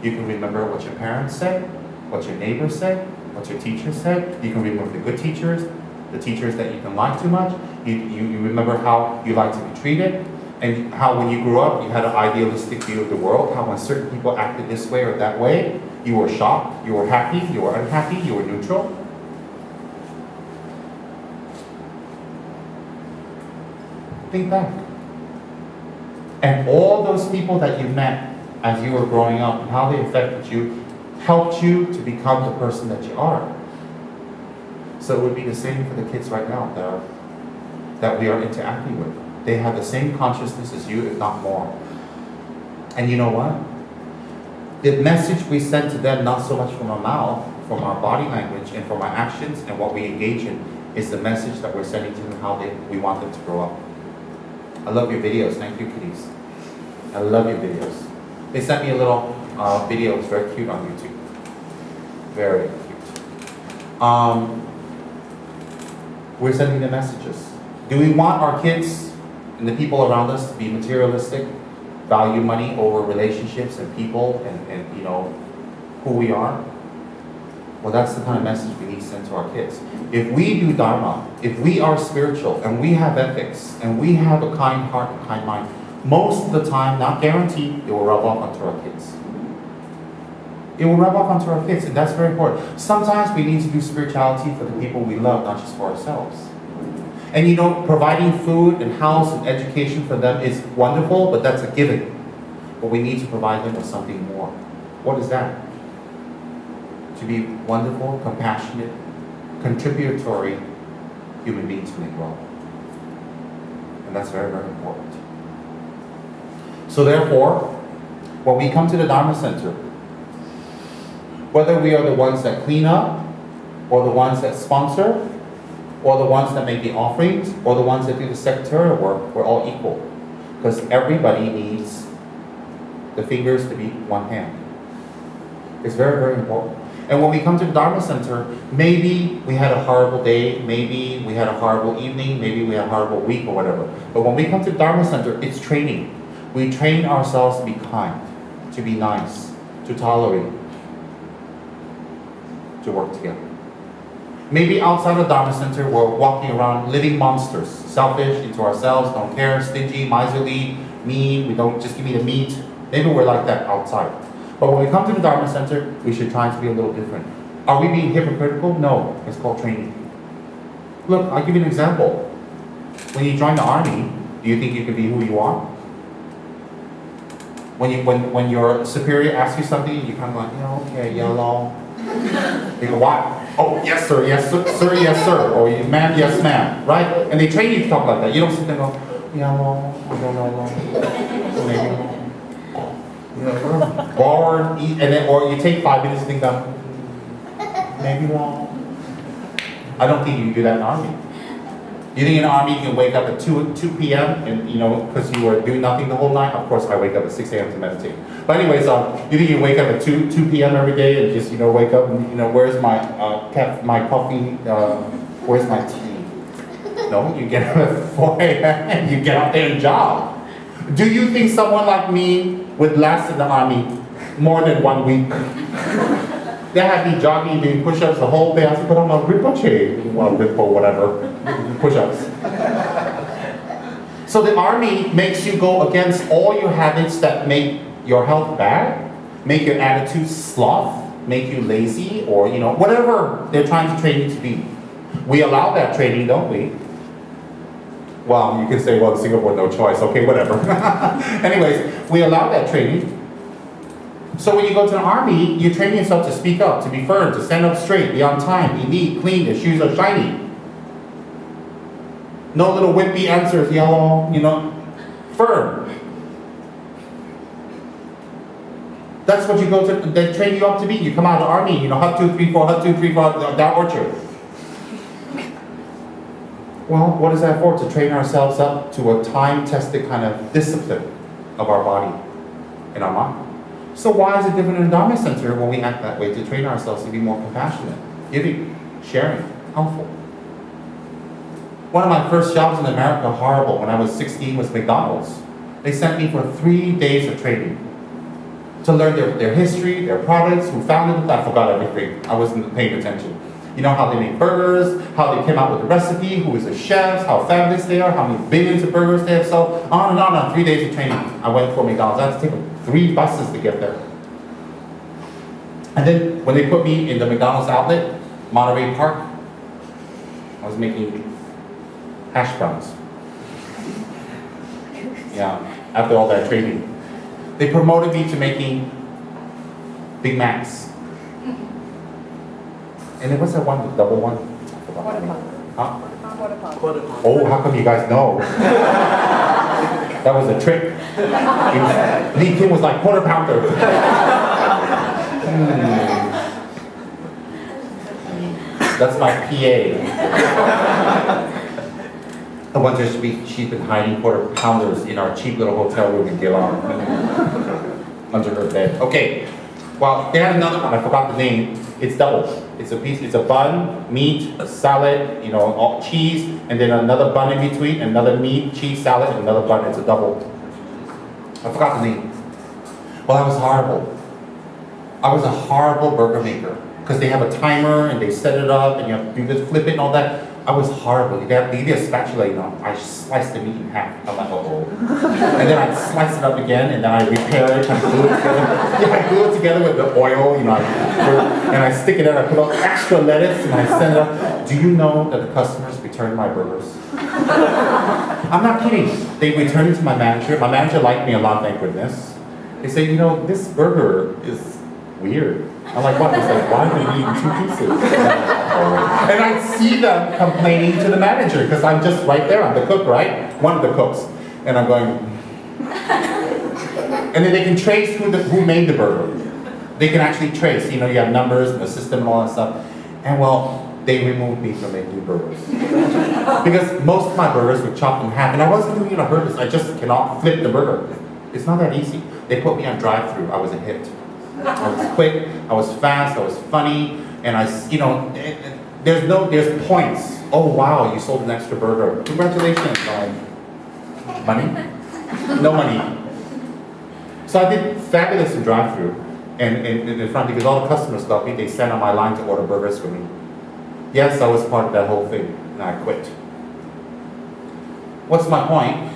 You can remember what your parents said, what your neighbors said, what your teachers said. You can remember the good teachers, the teachers that you didn't like too much. You remember how you like to be treated, and how when you grew up you had an idealistic view of the world, how when certain people acted this way or that way, you were shocked, you were happy, you were unhappy, you were neutral. Think back. And all those people that you met as you were growing up, and how they affected you, helped you to become the person that you are. So it would be the same for the kids right now that we are interacting with. They have the same consciousness as you, if not more. And you know what? The message we send to them, not so much from our mouth, from our body language, and from our actions and what we engage in, is the message that we're sending to them, how we want them to grow up. I love your videos. Thank you, kitties. I love your videos. They sent me a little video. It's very cute on YouTube. Very cute. We're sending them messages. Do we want our kids and the people around us to be materialistic, value money over relationships and people and you know, who we are? Well, that's the kind of message we need to send to our kids. If we do Dharma, if we are spiritual, and we have ethics, and we have a kind heart and kind mind, most of the time, not guaranteed, it will rub off onto our kids. It will rub off onto our kids, and that's very important. Sometimes we need to do spirituality for the people we love, not just for ourselves. And you know, providing food and house and education for them is wonderful, but that's a given. But we need to provide them with something more. What is that? To be wonderful, compassionate, contributory human beings when they grow up. And that's very, very important. So therefore, when we come to the Dharma Center, whether we are the ones that clean up, or the ones that sponsor, or the ones that make the offerings, or the ones that do the secretarial work, we're all equal. Because everybody needs the fingers to be one hand. It's very, very important. And when we come to the Dharma Center, maybe we had a horrible day, maybe we had a horrible evening, maybe we had a horrible week or whatever. But when we come to the Dharma Center, it's training. We train ourselves to be kind, to be nice, to tolerate, to work together. Maybe outside of Dharma Center, we're walking around living monsters, selfish into ourselves, don't care, stingy, miserly, mean, we don't just give me the meat. Maybe we're like that outside. But when we come to the Dharma Center, we should try to be a little different. Are we being hypocritical? No, it's called training. Look, I'll give you an example. When you join the army, do you think you can be who you are? When your superior asks you something, you kind of like, yeah, okay, yellow. You go, what? Oh, yes sir, yes sir, yes sir. Or ma'am, yes ma'am, right? And they train you to talk like that. You don't sit there and go, yellow, I don't know, maybe. You know, bored, eat, and then, or you take 5 minutes to think about, maybe wrong. I don't think you can do that in the army. You think in the army you can wake up at 2 p.m. and, you know, because you were doing nothing the whole night? Of course, I wake up at 6 a.m. to meditate. But anyways, you think you wake up at 2 p.m. every day and just, you know, wake up and, you know, where's my my coffee, where's my tea? No, you get up at 4 a.m. and you get out there and jog. Do you think someone like me would last in the army more than 1 week? They had me jogging, doing push-ups the whole day. I said, but I'm a Rinpoche. Well, Rinpo, whatever. Push-ups. So the army makes you go against all your habits that make your health bad, make your attitude sloth, make you lazy, or, you know, whatever they're trying to train you to be. We allow that training, don't we? Well, you can say, well, in Singapore, no choice. Okay, whatever. Anyways, we allow that training. So when you go to the army, you train yourself to speak up, to be firm, to stand up straight, be on time, be neat, clean, your shoes are shiny. No little wimpy answers, yellow, firm. That's what you go to, they train you up to be. You come out of the army, hut 2, 3, 4, hut 2, 3, 4, down orchard. Well, what is that for? To train ourselves up to a time-tested kind of discipline of our body and our mind. So why is it different in the Dharma Center when we act that way? To train ourselves to be more compassionate, giving, sharing, helpful. One of my first jobs in America, horrible, when I was 16, was McDonald's. They sent me for 3 days of training to learn their history, their products, who founded it. I forgot everything. I wasn't paying attention. You know how they make burgers, how they came out with the recipe, who is the chefs, how fabulous they are, how many billions of burgers they have sold, on and on. 3 days of training. I went for McDonald's. I had to take 3 buses to get there. And then when they put me in the McDonald's outlet, Monterey Park, I was making hash browns. Yeah, after all that training. They promoted me to making Big Macs. And then what's that one, the double one? Quarter pounder. Huh? Quarter pounder. Oh, how come you guys know? That was a trick. Lee Kim was like, quarter pounder. That's my PA. I wonder if she's been hiding quarter pounders in our cheap little hotel room in Geylang. Under her bed. Okay. Well, they had another one, I forgot the name. It's double. It's a bun, meat, a salad, all cheese, and then another bun in between, another meat, cheese, salad, and another bun. It's a double. I forgot the name. Well, that was horrible. I was a horrible burger maker because they have a timer and they set it up and you have to do this, flip it and all that. I was horrible. They give you a spatula, I sliced the meat in half. I'm like, oh. And then I slice it up again and then I repair it and glue it together. Yeah, I glue it together with the oil, and I stick it in, I put on extra lettuce and I send it up. Do you know that the customers return my burgers? I'm not kidding. They returned it to my manager. My manager liked me a lot, thank goodness. They say, this burger is weird. I'm like, what? It's like, why are we eating 2 pieces? And I see them complaining to the manager because I'm just right there. I'm the cook, right? One of the cooks. And I'm going, and then they can trace who made the burger. They can actually trace, you have numbers and the system and all that stuff. And well, they removed me from making burgers. Because most of my burgers were chopped in half. And I wasn't doing it on purpose. I just cannot flip the burger. It's not that easy. They put me on drive-thru. I was a hit. I was quick, I was fast, I was funny, and there's points. Oh wow, you sold an extra burger. Congratulations. Money? No money. So I did fabulous in drive-thru and in front because all the customers loved me. They stand on my line to order burgers for me. Yes, I was part of that whole thing, and I quit. What's my point?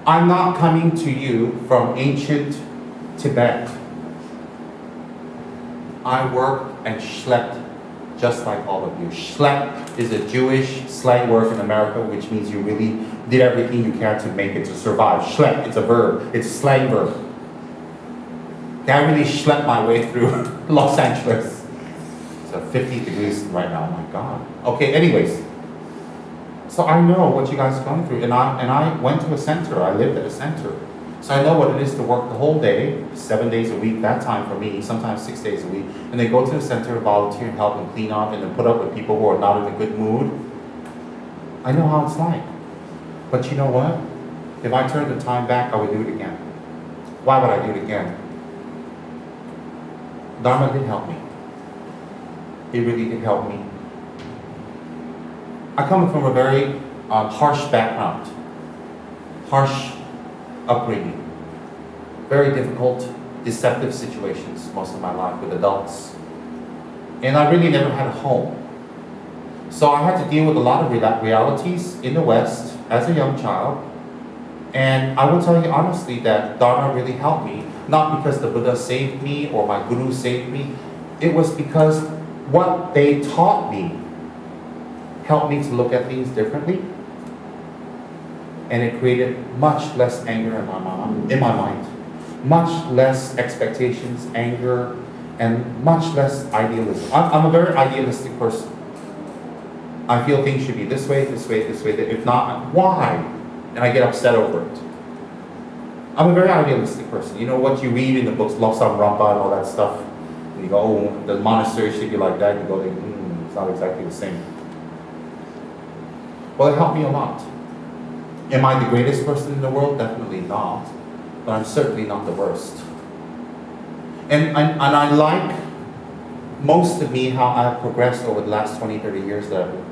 I'm not coming to you from ancient Tibet. I worked and schlepped just like all of you. Schlepp is a Jewish slang word in America, which means you really did everything you can to make it to survive. Schlepp, it's a verb. It's a slang verb. I really schlepped my way through Los Angeles. It's 50 degrees right now, oh my God. Okay, anyways. So I know what you guys are going through, and I went to a center. I lived at a center. So I know what it is to work the whole day, 7 days a week, that time for me, sometimes 6 days a week. And they go to the center, volunteer, and help and clean up, and then put up with people who are not in a good mood. I know how it's like. But you know what? If I turned the time back, I would do it again. Why would I do it again? Dharma did help me. It really did help me. I come from a very harsh background. Harsh upbringing. Very difficult, deceptive situations most of my life with adults. And I really never had a home. So I had to deal with a lot of realities in the West as a young child. And I will tell you honestly that Dharma really helped me, not because the Buddha saved me or my Guru saved me. It was because what they taught me helped me to look at things differently. And it created much less anger in my mind. much less expectations, anger, and much less idealism. I'm a very idealistic person. I feel things should be this way, this way, this way. If not, why? And I get upset over it. I'm a very idealistic person. You know what you read in the books, Lobsang Rampa and all that stuff. And you go, oh, the monastery should be like that. You go, it's not exactly the same. Well, it helped me a lot. Am I the greatest person in the world? Definitely not. But I'm certainly not the worst. And I like most of me how I've progressed over the last 20, 30 years that I've been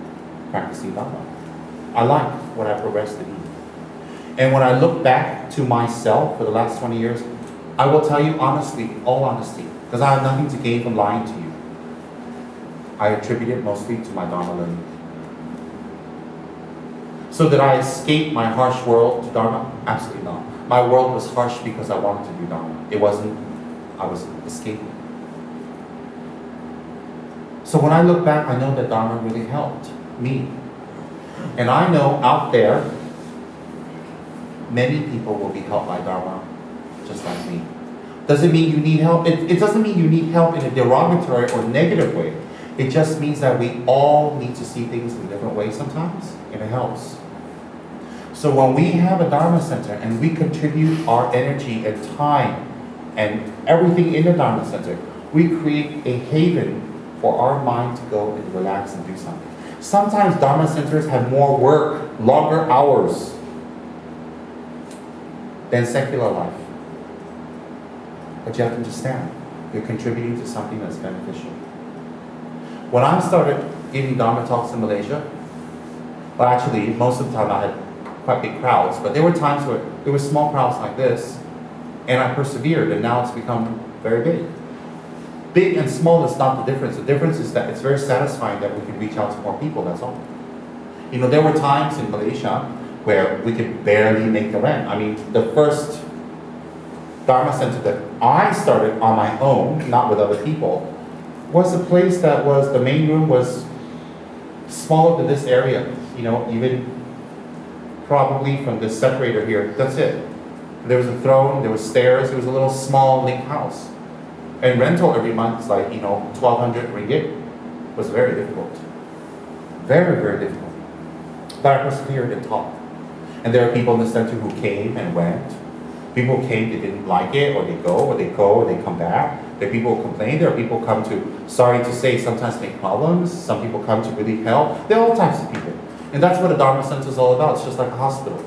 practicing Dharma. I like what I've progressed to be. And when I look back to myself for the last 20 years, I will tell you honestly, all honesty, because I have nothing to gain from lying to you. I attribute it mostly to my Dharma learning. So did I escape my harsh world to Dharma? Absolutely not. My world was harsh because I wanted to do Dharma. It wasn't, I was escaping. So when I look back, I know that Dharma really helped me. And I know out there, many people will be helped by Dharma just like me. Does it mean you need help? It doesn't mean you need help in a derogatory or negative way. It just means that we all need to see things in different ways sometimes, and it helps. So when we have a Dharma center and we contribute our energy and time and everything in the Dharma center, we create a haven for our mind to go and relax and do something. Sometimes Dharma centers have more work, longer hours than secular life. But you have to understand, you're contributing to something that's beneficial. When I started giving Dharma talks in Malaysia, well actually most of the time I had quite big crowds, but there were times where there were small crowds like this, and I persevered, and now it's become very big. Big and small is not the difference. The difference is that it's very satisfying that we can reach out to more people, that's all. You know, there were times in Malaysia where we could barely make the rent. I mean, the first Dharma center that I started on my own, not with other people, was a place that was, the main room was smaller than this area. You know, even probably from this separator here, that's it. There was a throne, there was stairs, it was a little small link house. And rental every month is like, 1,200 ringgit. Was very difficult. Very, very difficult. But I persevered and taught. And there are people in the center who came and went. People came, they didn't like it, or they go, or they come back. There are people who complain, there are people who come to, sorry to say, sometimes make problems. Some people come to really help. There are all types of people. And that's what a Dharma center is all about. It's just like a hospital.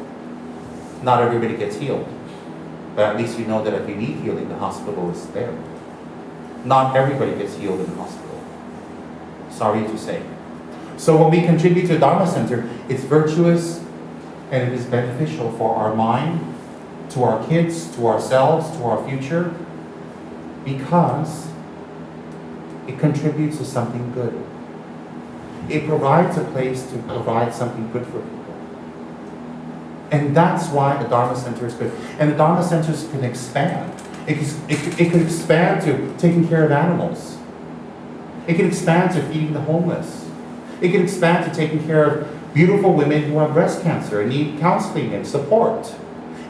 Not everybody gets healed. But at least you know that if you need healing, the hospital is there. Not everybody gets healed in the hospital. Sorry to say. So when we contribute to a Dharma center, it's virtuous and it is beneficial for our mind, to our kids, to ourselves, to our future, because it contributes to something good. It provides a place to provide something good for people. And that's why a Dharma center is good. And the Dharma centers can expand. It can expand to taking care of animals. It can expand to feeding the homeless. It can expand to taking care of beautiful women who have breast cancer and need counseling and support.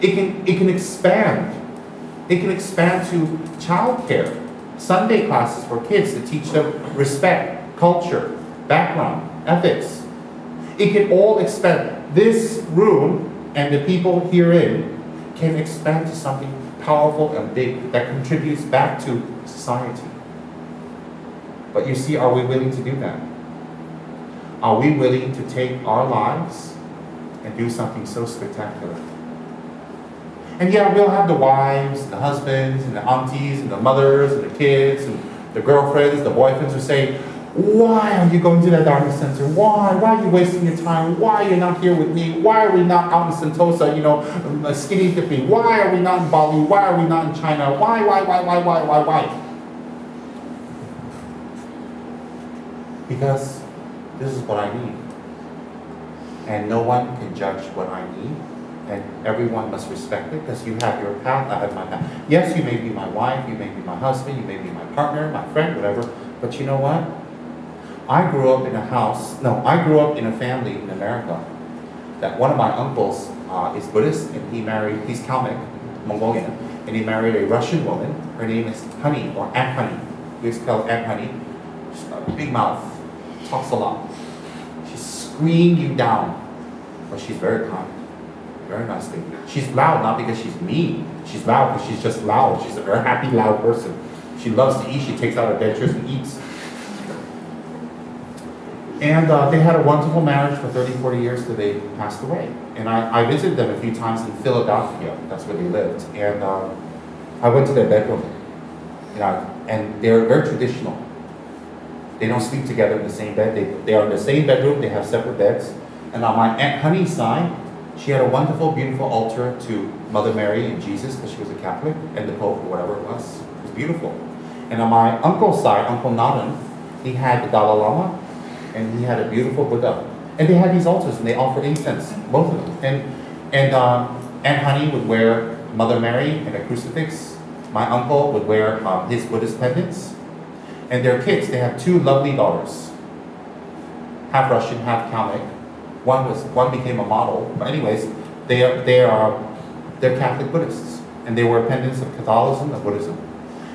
It can expand. It can expand to childcare, Sunday classes for kids to teach them respect, culture, background, ethics. It can all expand. This room and the people herein can expand to something powerful and big that contributes back to society. But you see, are we willing to do that? Are we willing to take our lives and do something so spectacular? And yeah, we'll have the wives, and the husbands, and the aunties, and the mothers, and the kids, and the girlfriends, the boyfriends who say, why are you going to that Dharma center? Why? Why are you wasting your time? Why are you not here with me? Why are we not out in Sentosa, skinny dipping? Why are we not in Bali? Why are we not in China? Why? Because this is what I need. And no one can judge what I need. And everyone must respect it, because you have your path, I have my path. Yes, you may be my wife, you may be my husband, you may be my partner, my friend, whatever. But you know what? I grew up in a family in America that one of my uncles is Buddhist, and he's Kalmyk, Mongolian, and he married a Russian woman. Her name is Honey, or Aunt Honey. We used to call her Aunt Honey. She's got a big mouth, talks a lot. She screams you down, but she's very kind, very nice lady. She's loud, not because she's mean. She's loud because she's just loud. She's a very happy, loud person. She loves to eat. She takes out her dentures and eats. And they had a wonderful marriage for 30, 40 years till they passed away. And I visited them a few times in Philadelphia. That's where they lived. And I went to their bedroom. And they're very traditional. They don't sleep together in the same bed. They are in the same bedroom. They have separate beds. And on my Aunt Honey's side, she had a wonderful, beautiful altar to Mother Mary and Jesus, because she was a Catholic, and the Pope, or whatever it was. It was beautiful. And on my uncle's side, Uncle Nadan, he had the Dalai Lama, and he had a beautiful Buddha. And they had these altars, and they offered incense, both of them. And Aunt Honey would wear Mother Mary and a crucifix. My uncle would wear his Buddhist pendants. And their kids, they have two lovely daughters, half Russian, half Kalmyk. One became a model, but anyways, they're Catholic Buddhists, and they wear pendants of Catholicism and Buddhism.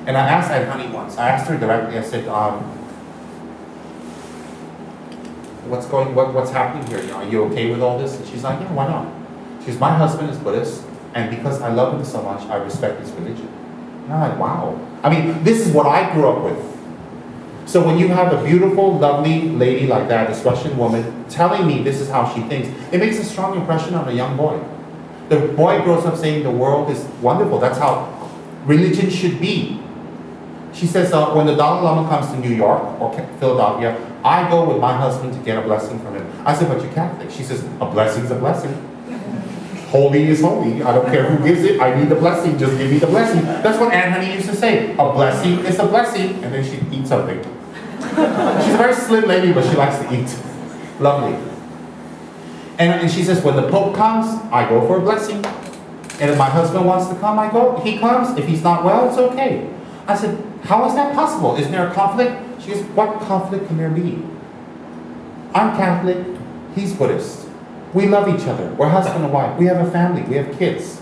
And I asked Aunt Honey once. I asked her directly. I said, "What's happening here? Are you okay with all this?" And she's like, "Yeah, why not?" She's, "My husband is Buddhist, and because I love him so much, I respect his religion." And I'm like, "Wow." I mean, this is what I grew up with. So when you have a beautiful, lovely lady like that, this Russian woman, telling me this is how she thinks, it makes a strong impression on a young boy. The boy grows up saying the world is wonderful. That's how religion should be. She says, when the Dalai Lama comes to New York or Philadelphia, I go with my husband to get a blessing from him. I said, "But you're Catholic." She says, "A blessing's a blessing. Holy is holy. I don't care who gives it. I need the blessing. Just give me the blessing." That's what Aunt Honey used to say. A blessing is a blessing. And then she'd eat something. She's a very slim lady, but she likes to eat. Lovely. And she says, when the Pope comes, I go for a blessing. And if my husband wants to come, I go. He comes. If he's not well, it's okay. I said, "How is that possible? Isn't there a conflict?" She goes, "What conflict can there be? I'm Catholic. He's Buddhist. We love each other. We're husband and wife. We have a family. We have kids.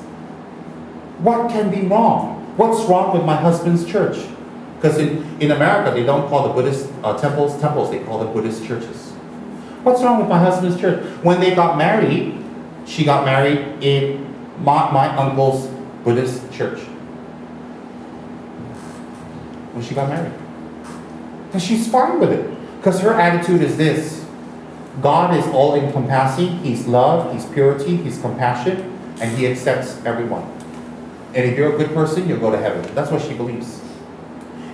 What can be wrong? What's wrong with my husband's church?" Because in America, they don't call the Buddhist temples, they call them Buddhist churches. What's wrong with my husband's church? When they got married, she got married in my uncle's Buddhist church. When she got married. And she's fine with it. Because her attitude is this: God is all encompassing. He's love, He's purity, He's compassion, and He accepts everyone. And if you're a good person, you'll go to heaven. That's what she believes.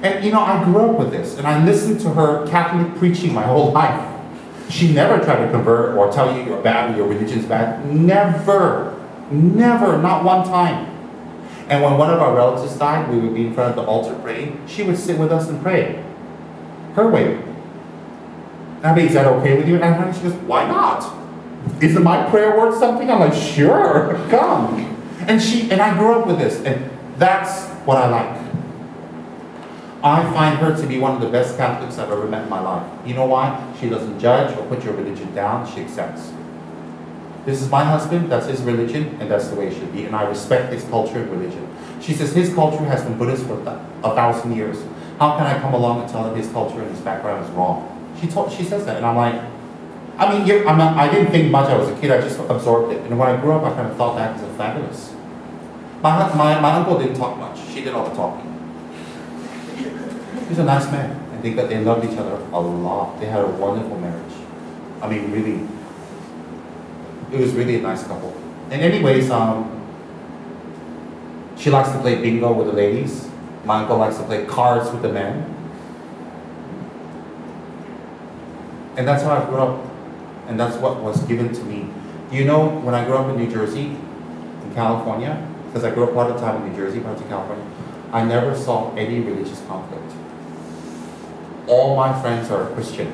And I grew up with this, and I listened to her Catholic preaching my whole life. She never tried to convert or tell you you're bad or your religion's bad. Never. Never, not one time. And when one of our relatives died, we would be in front of the altar praying. She would sit with us and pray. Her way. I mean, is that okay with you? And she goes, "Why not? Isn't my prayer worth something?" I'm like, "Sure, come." And I grew up with this, and that's what I like. I find her to be one of the best Catholics I've ever met in my life. You know why? She doesn't judge or put your religion down. She accepts. This is my husband, that's his religion, and that's the way it should be. And I respect his culture and religion. She says his culture has been Buddhist for 1,000 years. How can I come along and tell him his culture and his background is wrong? She says that, and I'm like, I didn't think much. I was a kid. I just absorbed it. And when I grew up, I kind of thought that was fabulous. My uncle didn't talk much. She did all the talking. He's a nice man, and they loved each other a lot. They had a wonderful marriage. I mean, really, it was really a nice couple. And anyways, she likes to play bingo with the ladies. My uncle likes to play cards with the men. And that's how I grew up. And that's what was given to me. When I grew up in New Jersey, in California, because I grew up part of the time in New Jersey, part of California, I never saw any religious conflict. All my friends are Christian.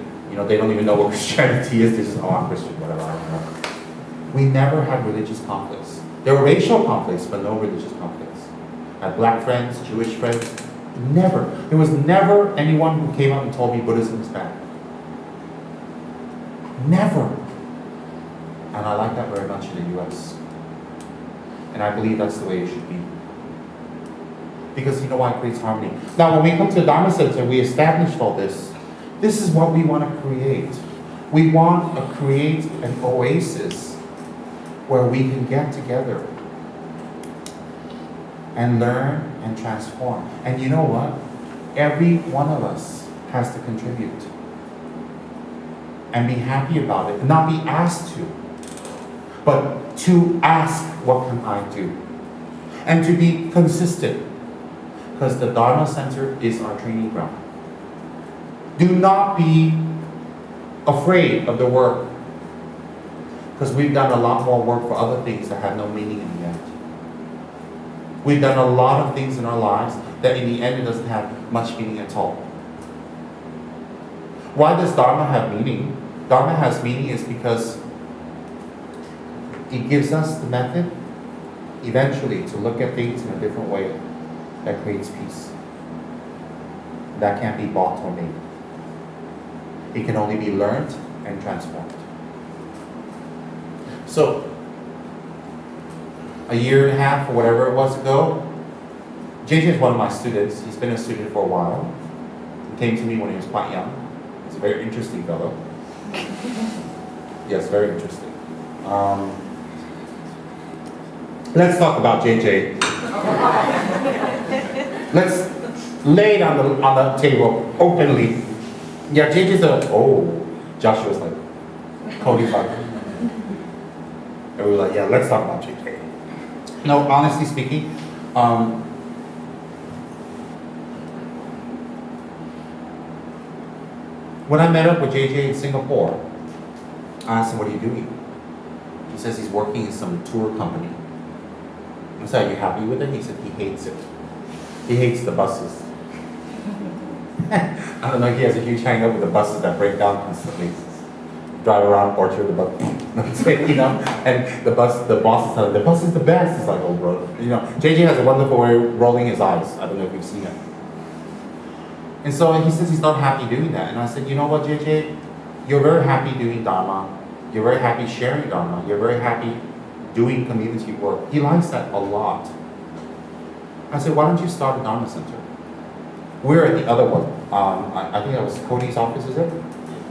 They don't even know what Christianity is. They just, I'm Christian, whatever, I don't know. We never had religious conflicts. There were racial conflicts, but no religious conflicts. I had black friends, Jewish friends. Never. There was never anyone who came up and told me Buddhism is bad. Never. And I like that very much in the U.S. And I believe that's the way it should be. Because you know why? It creates harmony. Now, when we come to the Dharma Center, we established all this. This is what we want to create. We want to create an oasis where we can get together and learn and transform. And you know what? Every one of us has to contribute and be happy about it, and not be asked to, but to ask, what can I do? And to be consistent, because the Dharma Center is our training ground. Do not be afraid of the work, because we've done a lot more work for other things that have no meaning in the end. We've done a lot of things in our lives that in the end it doesn't have much meaning at all. Why does Dharma have meaning? Dharma has meaning is because it gives us the method eventually to look at things in a different way that creates peace. That can't be bought or made. It can only be learned and transformed. So, a year and a half or whatever it was ago, JJ is one of my students. He's been a student for a while. He came to me when he was quite young. He's a very interesting fellow. Yes, very interesting. Let's talk about JJ. Let's lay it on the table openly. Yeah, JJ's Joshua's like, Cody's like. And we were like, yeah, let's talk about JJ. No, honestly speaking, when I met up with JJ in Singapore, I asked him, what are you doing? He says he's working in some tour company. I said, are you happy with it? He said he hates it. He hates the buses. I don't know, he has a huge hang up with the buses that break down constantly. Drive around Orchard, you know, and the boss is telling him, the bus is the best. It's like, oh bro, you know, JJ has a wonderful way of rolling his eyes. I don't know if you've seen it. And so he says he's not happy doing that. And I said, you know what, JJ? You're very happy doing Dharma. You're very happy sharing Dharma. You're very happy doing community work. He likes that a lot. I said, why don't you start a Dharma Center? We're at the other one. I think that was Cody's office, is it?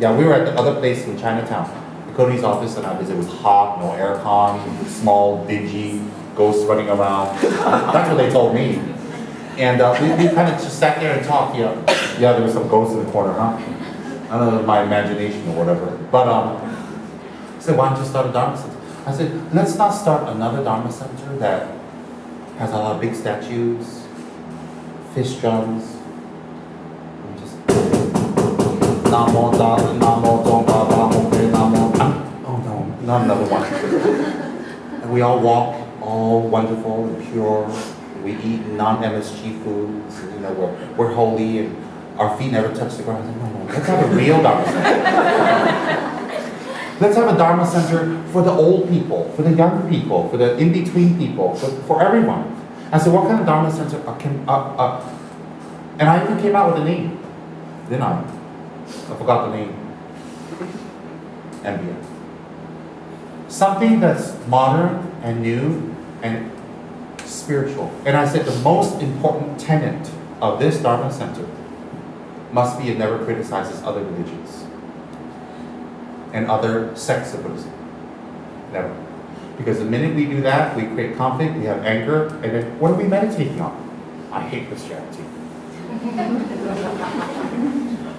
Yeah, we were at the other place in Chinatown. Cody's office and I visited. It was hot, no aircon, small, dingy, ghosts running around. That's what they told me. And we kind of just sat there and talked. Yeah, there was some ghosts in the corner, huh? I don't know, my imagination or whatever. But I said, why don't you start a Dharma Center? I said, let's not start another Dharma Center that has a lot of big statues, fish drums, and just Namo Da, Namo Dongpa, Namo Pe, Namo. Oh no, not another one. And we all walk, all wonderful and pure. We eat non-MSG foods. You know, we're holy and our feet never touch the ground. No, let's have a real Dharma Center. Let's have a Dharma Center for the old people, for the young people, for the in-between people, for everyone. I said, what kind of Dharma Center and I even came out with a name, didn't I? I forgot the name. MBF. Something that's modern and new and spiritual. And I said the most important tenet of this Dharma Center must be it never criticizes other religions and other sects of Buddhism. Never. Because the minute we do that, we create conflict, we have anger, and then what are we meditating on? I hate Christianity.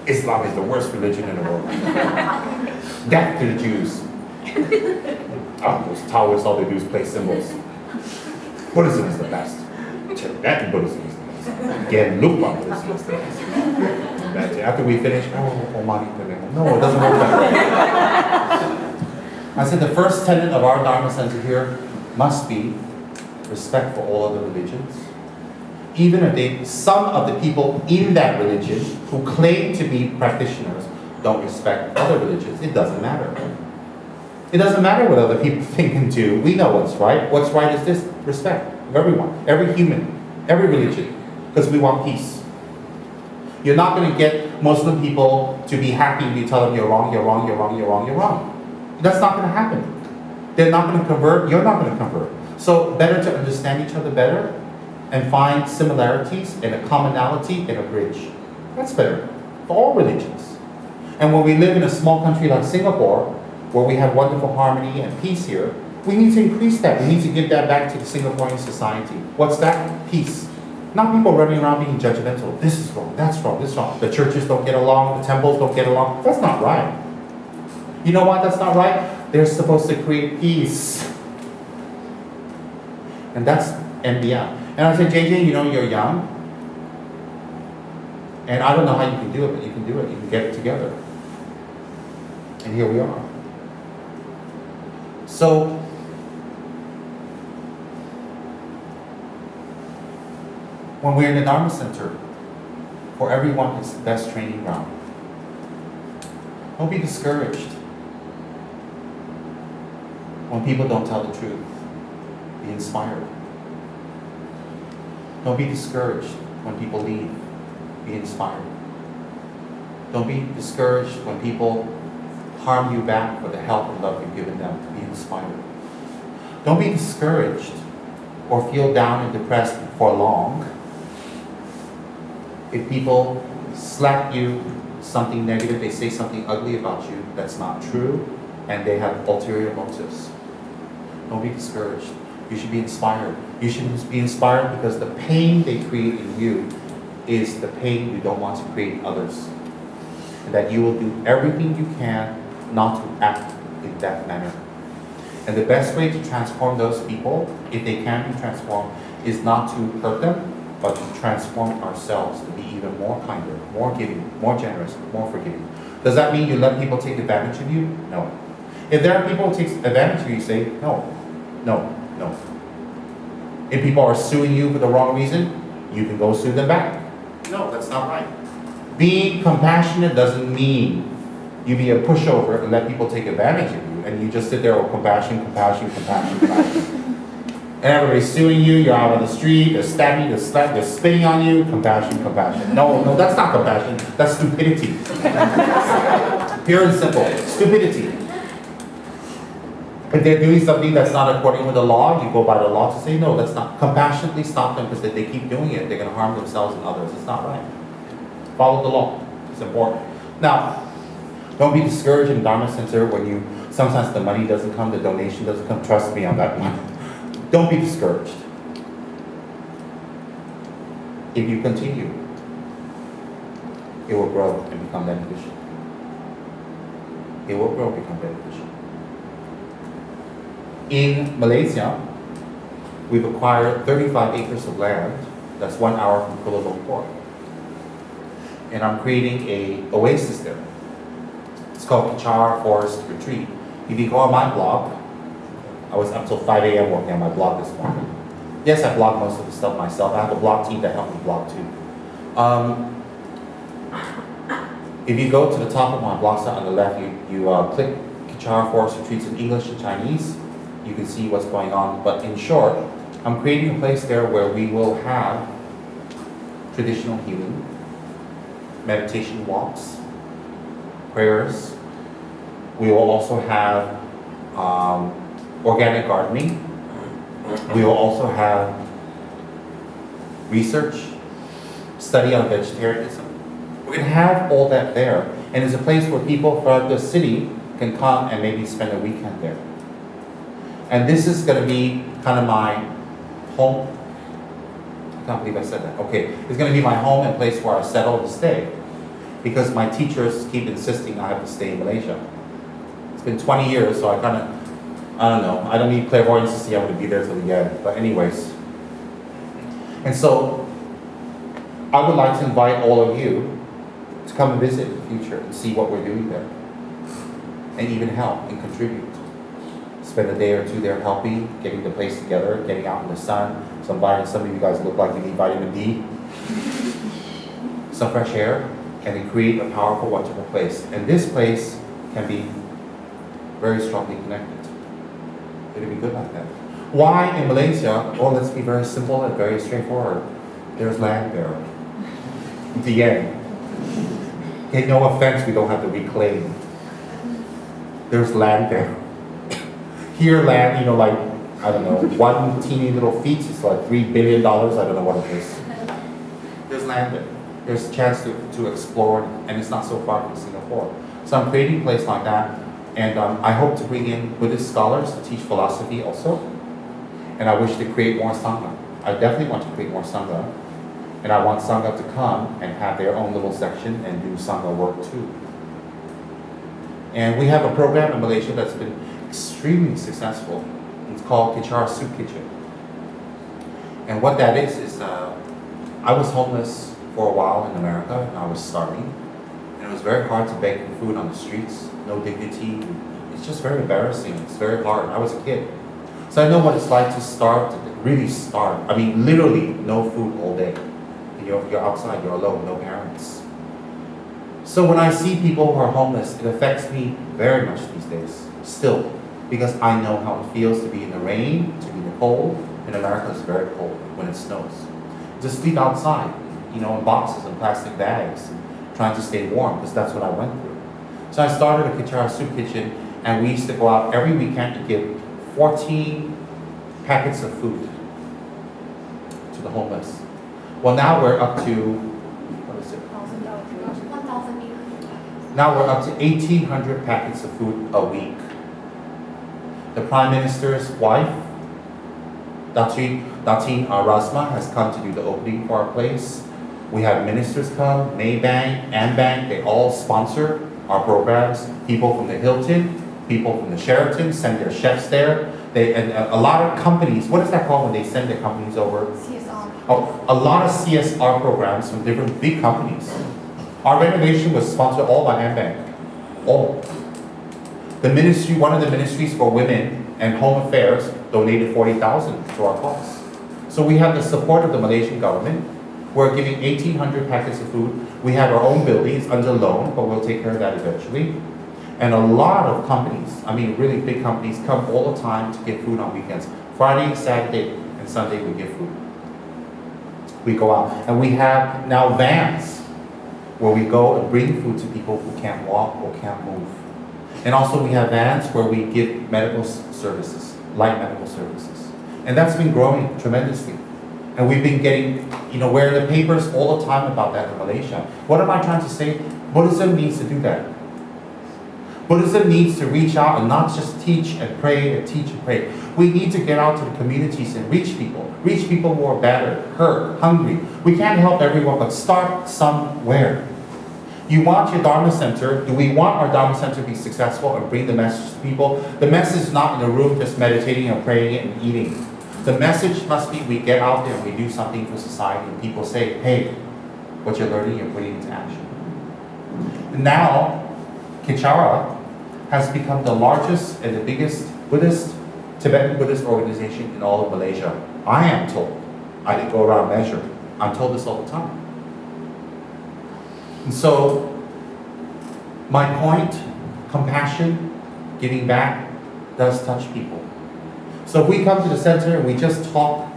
Islam is the worst religion in the world. Death to the Jews. Those Taoists, all they do is play symbols. Buddhism is the best. Tibetan Buddhism is the best. Genlupa Buddhism is the best. After we finish, no, it doesn't work that way. I said the first tenet of our Dharma Center here must be respect for all other religions. Even if some of the people in that religion who claim to be practitioners don't respect other religions, it doesn't matter. It doesn't matter what other people think and do. We know what's right. What's right is this: respect of everyone, every human, every religion, because we want peace. You're not going to get Muslim people to be happy if you tell them you're wrong, you're wrong, you're wrong, you're wrong, you're wrong. That's not going to happen. They're not going to convert. You're not going to convert. So better to understand each other better and find similarities and a commonality and a bridge. That's better for all religions. And when we live in a small country like Singapore, where we have wonderful harmony and peace here, we need to increase that. We need to give that back to the Singaporean society. What's that? Peace. Not people running around being judgmental. This is wrong, that's wrong, this is wrong. The churches don't get along, the temples don't get along. That's not right. You know why that's not right? They're supposed to create peace. And that's MBF. And I said, JJ, you know, you're young. And I don't know how you can do it, but you can do it. You can get it together. And here we are. So, when we're in the Dharma Center, for everyone, it's the best training ground. Don't be discouraged when people don't tell the truth. Be inspired. Don't be discouraged when people leave. Be inspired. Don't be discouraged when people harm you back for the help and love you've given them. Be inspired. Don't be discouraged or feel down and depressed for long if people slap you something negative, they say something ugly about you that's not true, and they have ulterior motives. Don't be discouraged. You should be inspired. You should be inspired because the pain they create in you is the pain you don't want to create in others. And that you will do everything you can not to act in that manner. And the best way to transform those people, if they can be transformed, is not to hurt them, but to transform ourselves to be even more kinder, more giving, more generous, more forgiving. Does that mean you let people take advantage of you? No. If there are people who take advantage of you, you say, no, no, no. If people are suing you for the wrong reason, you can go sue them back. No, that's not right. Being compassionate doesn't mean you be a pushover and let people take advantage of you, and you just sit there with compassion, compassion, compassion, compassion. And everybody's suing you, you're out on the street, they're stabbing, they're spitting on you, compassion, compassion. No, no, that's not compassion, that's stupidity. Pure and simple, stupidity. If they're doing something that's not according with the law, you go by the law to say, no, that's not. Compassionately stop them, because if they keep doing it, they're going to harm themselves and others. It's not right. Follow the law. It's important. Now, don't be discouraged in Dharma Center when sometimes the money doesn't come, the donation doesn't come. Trust me on that one. Don't be discouraged. If you continue, it will grow and become beneficial. It will grow and become beneficial. In Malaysia, we've acquired 35 acres of land. That's 1 hour from Kuala Lumpur. And I'm creating an oasis there. It's called Kichar Forest Retreat. If you go on my blog, I was up till 5 a.m. working on my blog this morning. Yes, I blog most of the stuff myself. I have a blog team that helped me blog too. If you go to the top of my blog site on the left, you click Kichar Forest Retreats in English and Chinese. You can see what's going on. But in short, I'm creating a place there where we will have traditional healing, meditation walks, prayers. We will also have organic gardening. We will also have research, study on vegetarianism. We're going to have all that there. And it's a place where people throughout the city can come and maybe spend a weekend there. And this is going to be kind of my home. I can't believe I said that. Okay, it's going to be my home and place where I settle to stay. Because my teachers keep insisting I have to stay in Malaysia. It's been 20 years, so I don't know. I don't need clairvoyance to see I'm going to be there till the end. But anyways. And so, I would like to invite all of you to come and visit in the future and see what we're doing there. And even help and contribute. Spend a day or two there helping, getting the place together, getting out in the sun. Some of you guys look like you need vitamin D. Some fresh air. And then create a powerful, wonderful place. And this place can be very strongly connected. It'll be good like that. Why in Malaysia? Well, let's be very simple and very straightforward. There's land there. The end. Okay, no offense, we don't have to reclaim. There's land there. Here, land, like I don't know, one teeny little feet is like $3 billion, I don't know what it is. There's land there. There's a chance to explore, and it's not so far from Singapore. So I'm creating a place like that, and I hope to bring in Buddhist scholars to teach philosophy also, and I wish to create more Sangha. I definitely want to create more Sangha, and I want Sangha to come and have their own little section and do Sangha work too. And we have a program in Malaysia that's been extremely successful. It's called Kichara Soup Kitchen. And what that is I was homeless for a while in America, and I was starving. And it was very hard to beg for food on the streets, no dignity. It's just very embarrassing. It's very hard. I was a kid. So I know what it's like to starve, to really starve. I mean, literally no food all day. You're outside, you're alone, no parents. So when I see people who are homeless, it affects me very much these days, still. Because I know how it feels to be in the rain, to be in the cold. In America, it's very cold when it snows. To sleep outside, in boxes and plastic bags, trying to stay warm, because that's what I went through. So I started a Kichara Soup Kitchen, and we used to go out every weekend to give 14 packets of food to the homeless. Well, now we're up to, what is it? 1,800. Now we're up to 1,800 packets of food a week. The Prime Minister's wife, Datin Rasma, has come to do the opening for our place. We have ministers come, Maybank, Ambank, they all sponsor our programs. People from the Hilton, people from the Sheraton send their chefs there. And a lot of companies, what is that called when they send their companies over? CSR. Oh, a lot of CSR programs from different big companies. Our renovation was sponsored all by Ambank. All. The ministry, one of the ministries for women and home affairs donated 40,000 to our cause. So we have the support of the Malaysian government. We're giving 1,800 packets of food. We have our own buildings under loan, but we'll take care of that eventually. And a lot of companies, I mean really big companies, come all the time to get food on weekends. Friday, Saturday, and Sunday we give food. We go out, and we have now vans where we go and bring food to people who can't walk or can't move. And also we have vans where we give medical services, light medical services. And that's been growing tremendously. And we've been getting, we're in the papers all the time about that in Malaysia. What am I trying to say? Buddhism needs to do that. Buddhism needs to reach out and not just teach and pray and teach and pray. We need to get out to the communities and reach people who are battered, hurt, hungry. We can't help everyone, but start somewhere. You want your Dharma Center, do we want our Dharma Center to be successful and bring the message to people? The message is not in the room just meditating and praying it and eating. The message must be we get out there and we do something for society and people say, hey, what you're learning, you're putting into action. And now, Kichara has become the largest and the biggest Tibetan Buddhist organization in all of Malaysia. I am told. I didn't go around measure. I'm told this all the time. And so, my point, compassion, giving back, does touch people. So if we come to the center and we just talk,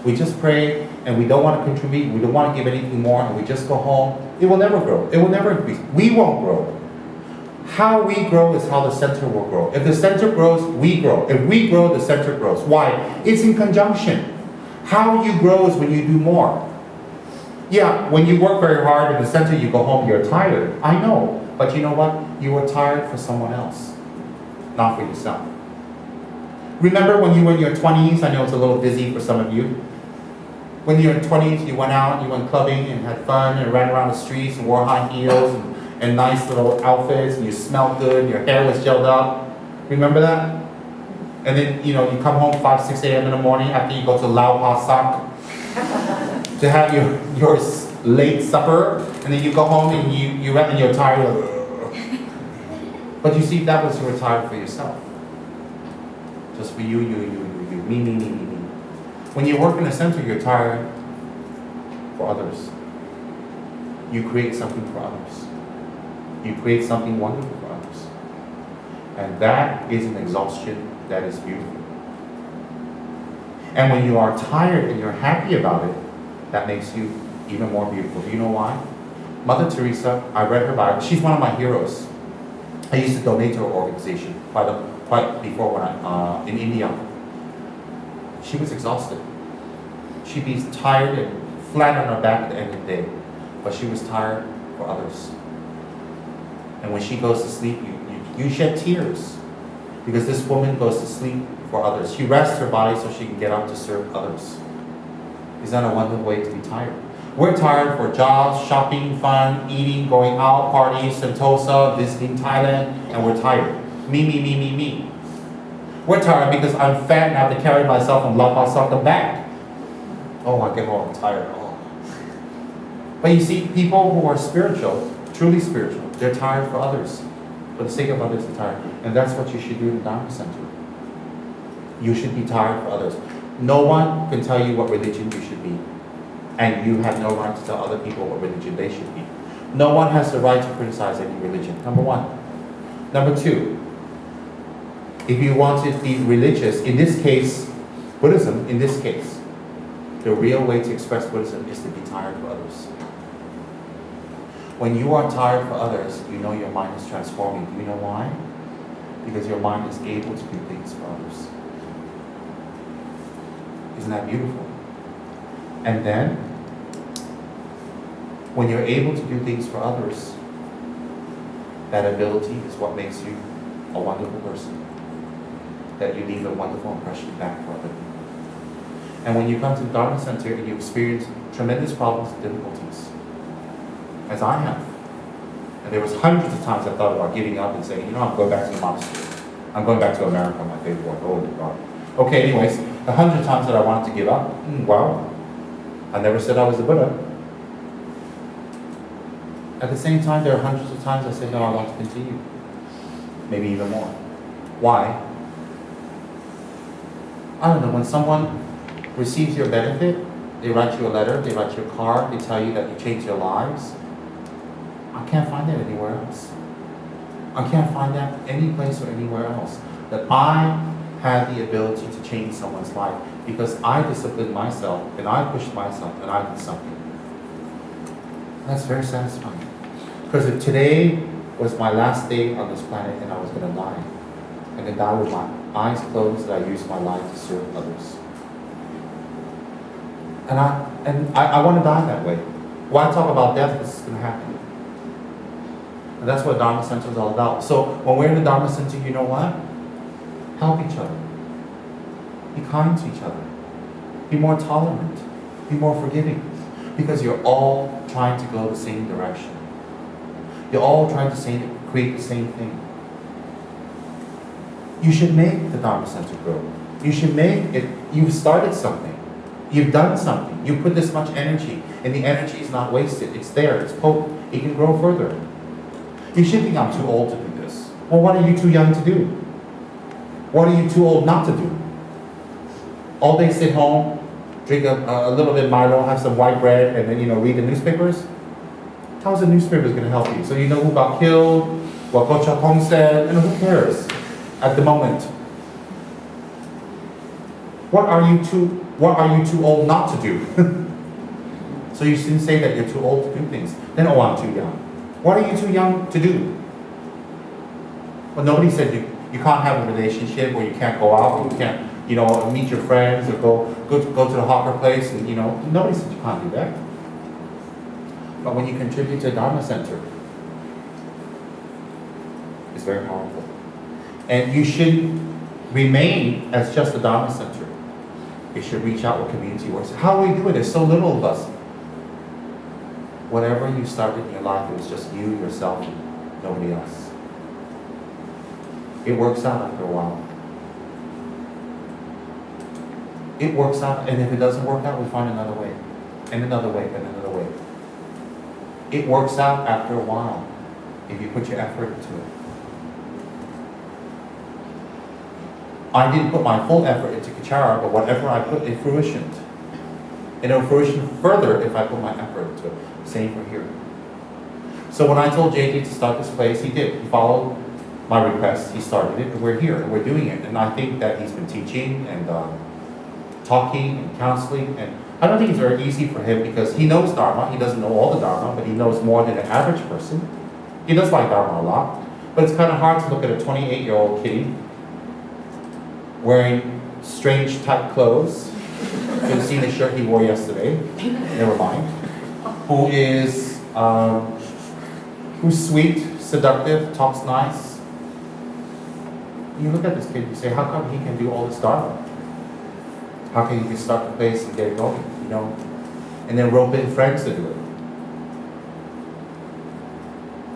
we just pray, and we don't want to contribute, we don't want to give anything more, and we just go home, it will never grow. It will never increase. We won't grow. How we grow is how the center will grow. If the center grows, we grow. If we grow, the center grows. Why? It's in conjunction. How you grow is when you do more. Yeah, when you work very hard in the center, you go home, you're tired. I know. But you know what? You were tired for someone else, not for yourself. Remember when you were in your 20s? I know it's a little busy for some of you. When you were in 20s, you went out, you went clubbing and had fun and ran around the streets and wore high heels and nice little outfits, and you smelled good, and your hair was gelled up. Remember that? And then, you come home 5, 6 a.m. in the morning after you go to Lau Pa Sak to have your late supper, and then you go home and you're tired. But you see, that was you were tired for yourself. Just for you, me. When you work in a center, you're tired for others. You create something for others. You create something wonderful for others. And that is an exhaustion that is beautiful. And when you are tired and you're happy about it, that makes you even more beautiful. Do you know why? Mother Teresa, I read her Bible. She's one of my heroes. I used to donate to her organization quite before when in India. she was exhausted. She'd be tired and flat on her back at the end of the day, but she was tired for others. And when she goes to sleep, you shed tears because this woman goes to sleep for others. She rests her body so she can get up to serve others. Is that a wonderful way to be tired? We're tired for jobs, shopping, fun, eating, going out, parties, Sentosa, visiting Thailand, and we're tired. Me. We're tired because I'm fat and I have to carry myself and love myself the back. Oh, I get all tired. Oh. But you see, people who are spiritual, truly spiritual, they're tired for others. For the sake of others, they're tired. And that's what you should do in the Dharma Center. You should be tired for others. No one can tell you what religion you should be. And you have no right to tell other people what religion they should be. No one has the right to criticize any religion, number one. Number two, if you want to be religious, in this case, Buddhism, in this case, the real way to express Buddhism is to be tired for others. When you are tired for others, you know your mind is transforming. Do you know why? Because your mind is able to do things for others. Isn't that beautiful? And then, when you're able to do things for others, that ability is what makes you a wonderful person. That you leave a wonderful impression back for other people. And when you come to the Dharma Center and you experience tremendous problems and difficulties, as I have, and there was hundreds of times I thought about giving up and saying, I'm going back to the monastery. I'm going back to America, my favorite one. Oh, God. Okay, anyways, the 100 times that I wanted to give up, wow. I never said I was a Buddha. At the same time, there are hundreds of times I said, no, I want to continue. Maybe even more. Why? I don't know, when someone receives your benefit, they write you a letter, they write you a card, they tell you that you changed their lives. I can't find that anywhere else. I can't find that any place or anywhere else. That I had the ability to change someone's life because I disciplined myself and I pushed myself and I did something. That's very satisfying. Because if today was my last day on this planet and I was going to die, I could die with my eyes closed and I used my life to serve others. And I want to die that way. Why talk about death? This is going to happen. And that's what Dharma Center is all about. So when we're in the Dharma Center, you know what? Help each other. Be kind to each other. Be more tolerant. Be more forgiving. Because you're all trying to go the same direction. You're all trying to create the same thing. You should make the Dharma Center grow. You should make it, you've started something. You've done something. You put this much energy, and the energy is not wasted. It's there. It's potent. It can grow further. You should think I'm too old to do this. Well, what are you too young to do? What are you too old not to do? All day sit home, drink a little bit of Milo, have some white bread, and then read the newspapers? How's the newspapers going to help you? So you know who got killed, what Ko Cha Kong said, and who cares at the moment? What are you too old not to do? So you shouldn't say that you're too old to do things. Then, I'm too young. What are you too young to do? Well, nobody said you can't have a relationship, or you can't go out, or you can't, meet your friends, or go to the hawker place, and nobody said you can't do that. But when you contribute to a Dharma Center, it's very powerful. And you should remain as just a Dharma Center. You should reach out with community work. How do we do it? There's so little of us. Whatever you started in your life, it was just you, yourself, and nobody else. It works out after a while. It works out, and if it doesn't work out, we find another way, and another way, and another way. It works out after a while, if you put your effort into it. I didn't put my full effort into Kachara, but whatever I put, it fruitioned. And it'll fruition further if I put my effort into it. Same for here. So when I told JD to start this place, he did. He followed my request, he started it, and we're here, and we're doing it. And I think that he's been teaching, and talking, and counseling, and I don't think it's very easy for him because he knows Dharma. He doesn't know all the Dharma, but he knows more than an average person. He does like Dharma a lot, but it's kind of hard to look at a 28-year-old kitty wearing strange tight clothes. You can see the shirt he wore yesterday. Never mind. Who's sweet, seductive, talks nice. You look at this kid, you say, how come he can do all this Dharma? How can he just start the place and get it going, you know? And then rope in friends to do it.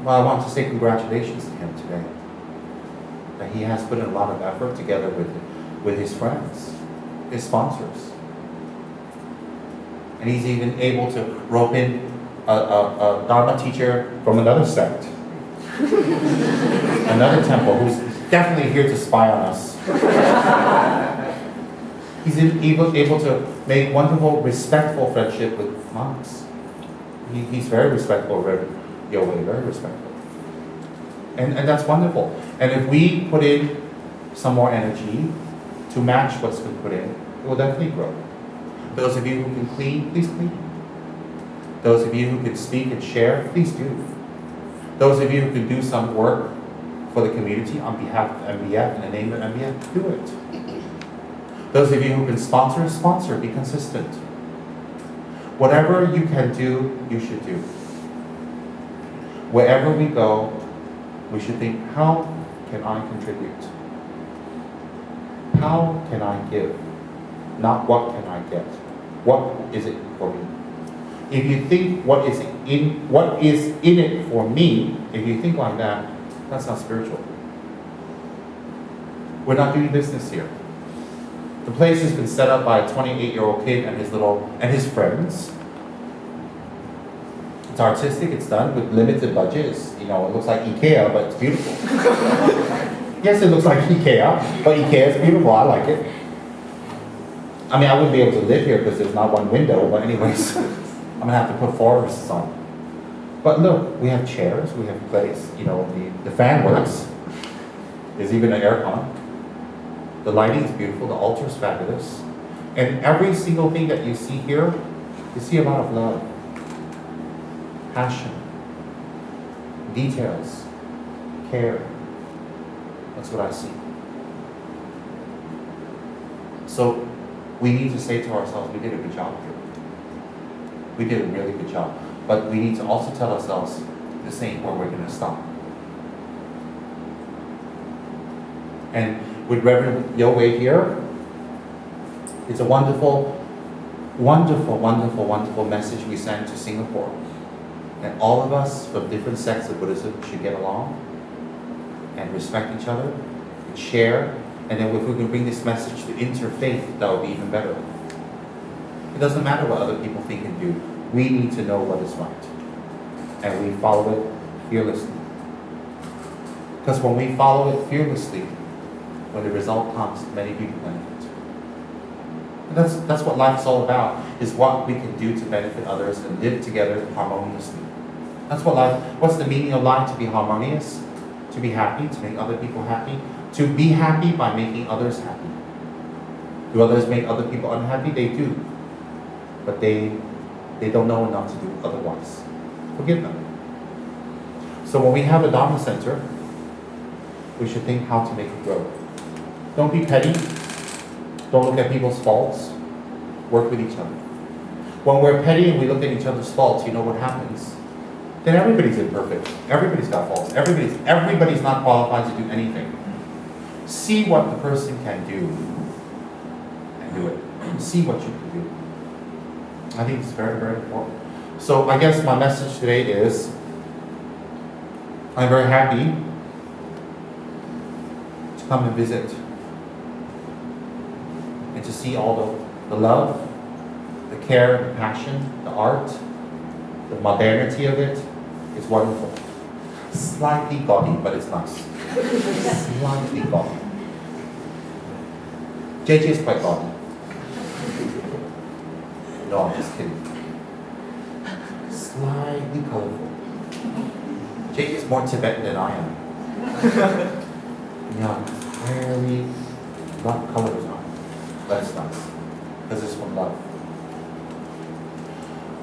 Well, I want to say congratulations to him today. That he has put in a lot of effort together with his friends, his sponsors. And he's even able to rope in a Dharma teacher from another sect. Another temple who's definitely here to spy on us. He's able to make wonderful, respectful friendship with monks. He's very respectful, Reverend Yowei, very respectful. And that's wonderful. And if we put in some more energy to match what's been put in, it will definitely grow. Those of you who can clean, please clean. Those of you who can speak and share, please do. Those of you who can do some work for the community on behalf of MBF, in the name of MBF, do it. Those of you who can sponsor, be consistent. Whatever you can do, you should do. Wherever we go, we should think, how can I contribute? How can I give? Not what can I get? What is it for me? If you think what is in it for me, if you think like that, that's not spiritual. We're not doing business here. The place has been set up by a 28-year-old kid and his friends. It's artistic, it's done with limited budgets. You know, it looks like IKEA, but it's beautiful. Yes, it looks like IKEA, but IKEA is beautiful, I like it. I mean, I wouldn't be able to live here because there's not one window, but anyways, I'm gonna have to put forests on. But look, we have chairs, we have place, you know, the fan works. There's even an aircon. The lighting is beautiful, the altar is fabulous. And every single thing that you see here, you see a lot of love, passion, details, care. That's what I see. So we need to say to ourselves, we did a good job here. We did a really good job. But we need to also tell ourselves, this ain't where we're going to stop. And with Reverend Yowei here, it's a wonderful, wonderful, wonderful, wonderful message we send to Singapore. And all of us from different sects of Buddhism should get along and respect each other and share. And then if we can bring this message to interfaith, that would be even better. It doesn't matter what other people think and do. We need to know what is right. And we follow it fearlessly. Because when we follow it fearlessly, when the result comes, many people benefit. And that's what life is all about, is what we can do to benefit others and live together harmoniously. That's what life, what's the meaning of life? To be harmonious, to be happy, to make other people happy, to be happy by making others happy. Do others make other people unhappy? They do. But they don't know enough to do otherwise. Forgive them. So when we have a Dharma center, we should think how to make it grow. Don't be petty. Don't look at people's faults. Work with each other. When we're petty and we look at each other's faults, you know what happens? Then everybody's imperfect. Everybody's got faults. Everybody's not qualified to do anything. See what the person can do and do it. See what you can do. I think it's very, very important. So I guess my message today is, I'm very happy to come and visit and to see all the love, the care, the passion, the art, the modernity of it. It's wonderful. Slightly gaudy, but it's nice. Slightly gaudy. JJ is quite gaudy. No, I'm just kidding. Slightly colorful. JJ is more Tibetan than I am. Yeah, very not colors on. That's nice. Because it's from love.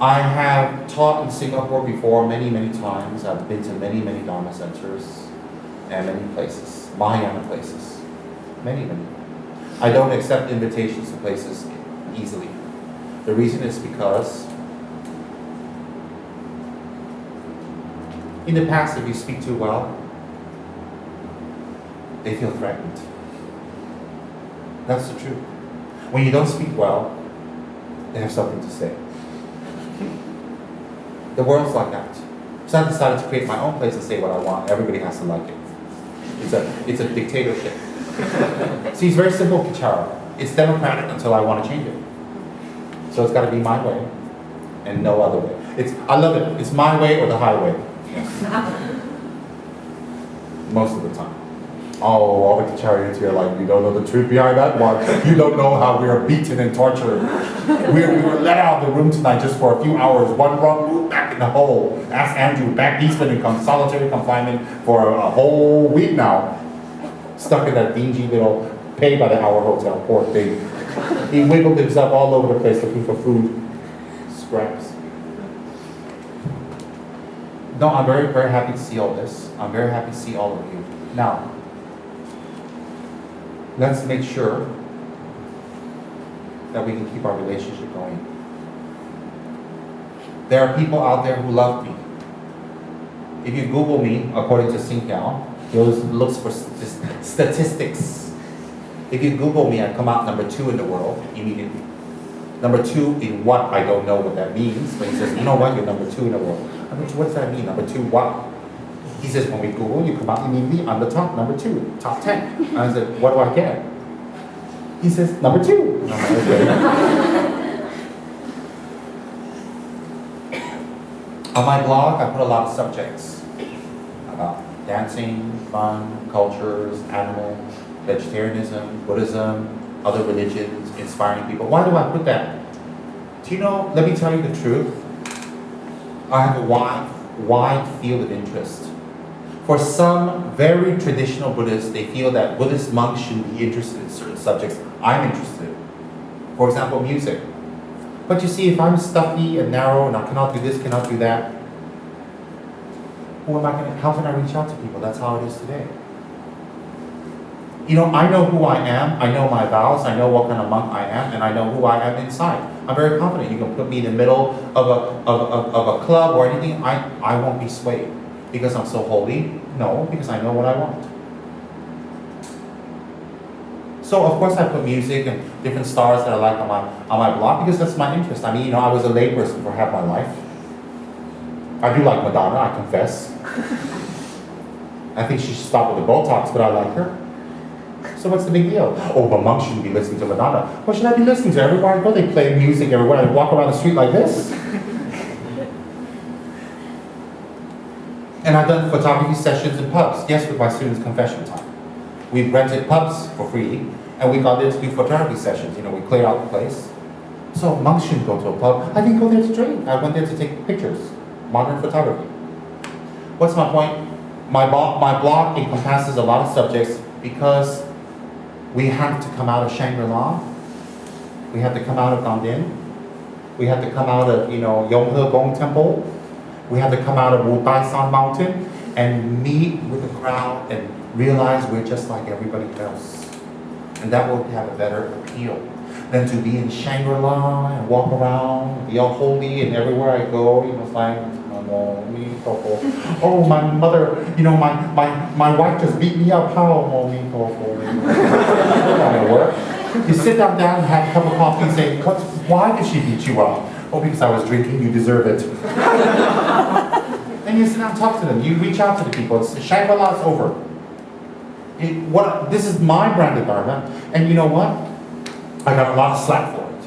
I have taught in Singapore before many, many times. I've been to many, many Dharma centers and many places, Mahayana places. Many, many. I don't accept invitations to places easily. The reason is because in the past, if you speak too well, they feel threatened. That's the truth. When you don't speak well, they have something to say. The world's like that. So I decided to create my own place and say what I want. Everybody has to like it. It's a dictatorship. See, it's very simple, Kichara. It's democratic until I want to change it. So it's got to be my way and no other way. I love it. It's my way or the highway. Most of the time. Oh, all the Kicharians here are like, you don't know the truth behind that one. You don't know how we are beaten and tortured. We were let out of the room tonight just for a few hours. One wrong move, back in the hole. Ask Andrew, back. He's been in solitary confinement for a whole week now. Stuck in that dingy little pay-by-the-hour hotel. Poor thing. He wiggled himself all over the place looking for food. Scraps. No, I'm very, very happy to see all this. I'm very happy to see all of you. Now, let's make sure that we can keep our relationship going. There are people out there who love me. If you Google me, according to Sinkiao, he always looks for statistics. If you Google me, I come out number 2 in the world immediately. Number 2 in what? I don't know what that means. But he says, you know what? You're number 2 in the world. What does that mean? Number 2 what? He says, when we Google, you come out immediately on the top, number 2, top 10. And I said, what do I get? He says, number 2. I'm like, okay. On my blog, I put a lot of subjects about dancing, fun, cultures, animals, vegetarianism, Buddhism, other religions, inspiring people. Why do I put that? Do you know, let me tell you the truth. I have a wide field of interest. For some very traditional Buddhists, they feel that Buddhist monks shouldn't be interested in certain subjects. I'm interested. For example, music. But you see, if I'm stuffy and narrow and I cannot do this, cannot do that, how can I reach out to people? That's how it is today. You know, I know who I am, I know my vows, I know what kind of monk I am, and I know who I am inside. I'm very confident. You can put me in the middle of a club or anything, I won't be swayed. Because I'm so holy? No, because I know what I want. So of course I put music and different stars that I like on my blog because that's my interest. I mean, you know, I was a layperson for half my life. I do like Madonna, I confess. I think she should stop with the Botox, but I like her. So what's the big deal? Oh, but monks shouldn't be listening to Madonna. What should I be listening to? Everywhere I go, they play music everywhere. I walk around the street like this. And I've done photography sessions in pubs. Yes, with my students' confession time. We've rented pubs for free, and we got there to do photography sessions. You know, we clear out the place. So monks shouldn't go to a pub. I didn't go there to drink. I went there to take pictures. Modern photography. What's my point? My blog encompasses a lot of subjects because we have to come out of Shangri-La. We have to come out of Gandhin. We have to come out of, you know, Yonghe Gong Temple. We have to come out of Wu Tai San Mountain and meet with the crowd and realize we're just like everybody else. And that will have a better appeal than to be in Shangri-La and walk around, be all holy, and everywhere I go, you know, it's like, oh, my mother, you know, my wife just beat me up. How? That's not gonna work. You sit down and have a cup of coffee and say, why did she beat you up? Oh, because I was drinking, you deserve it. Then you sit down and talk to them. You reach out to the people. Shangri-La is over. This is my branded dharma, and you know what? I got a lot of slack for it.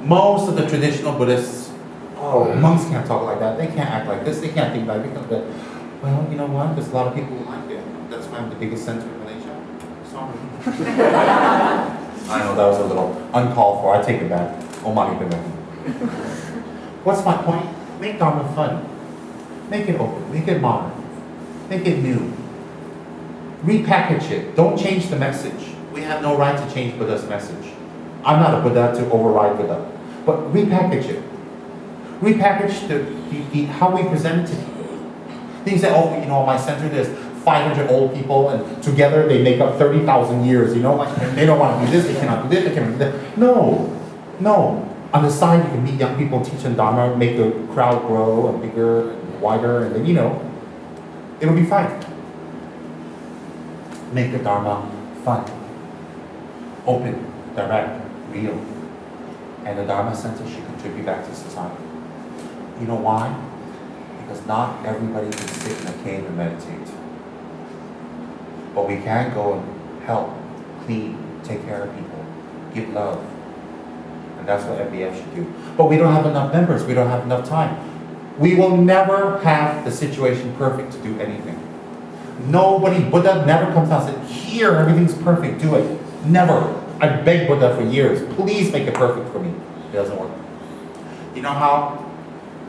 Most of the traditional Buddhists, monks can't talk like that. They can't act like this. They can't think like that. Well, you know what? There's a lot of people who like it. That's why I'm the biggest center in Malaysia. Sorry. I know that was a little uncalled for. I take it back. What's my point? Make Dharma fun. Make it open. Make it modern. Make it new. Repackage it. Don't change the message. We have no right to change Buddha's message. I'm not a Buddha to override Buddha. But repackage it. Repackage the how we present it to people. Things that, oh, you know, my center is 500 old people, and together they make up 30,000 years, you know, like, and they don't want to do this, they cannot do this, they cannot do that. No, no. On the side, you can meet young people, teach them Dharma, make the crowd grow and bigger and wider, and then, you know, it'll be fine. Make the Dharma fun, open, direct, real. And the Dharma center should contribute back to society. You know why? Because not everybody can sit in a cave and meditate. But we can go and help, clean, take care of people, give love. And that's what MBF should do. But we don't have enough members, we don't have enough time. We will never have the situation perfect to do anything. Nobody, Buddha never comes out and says, here, everything's perfect, do it. Never. I begged Buddha for years, please make it perfect for me. It doesn't work. You know how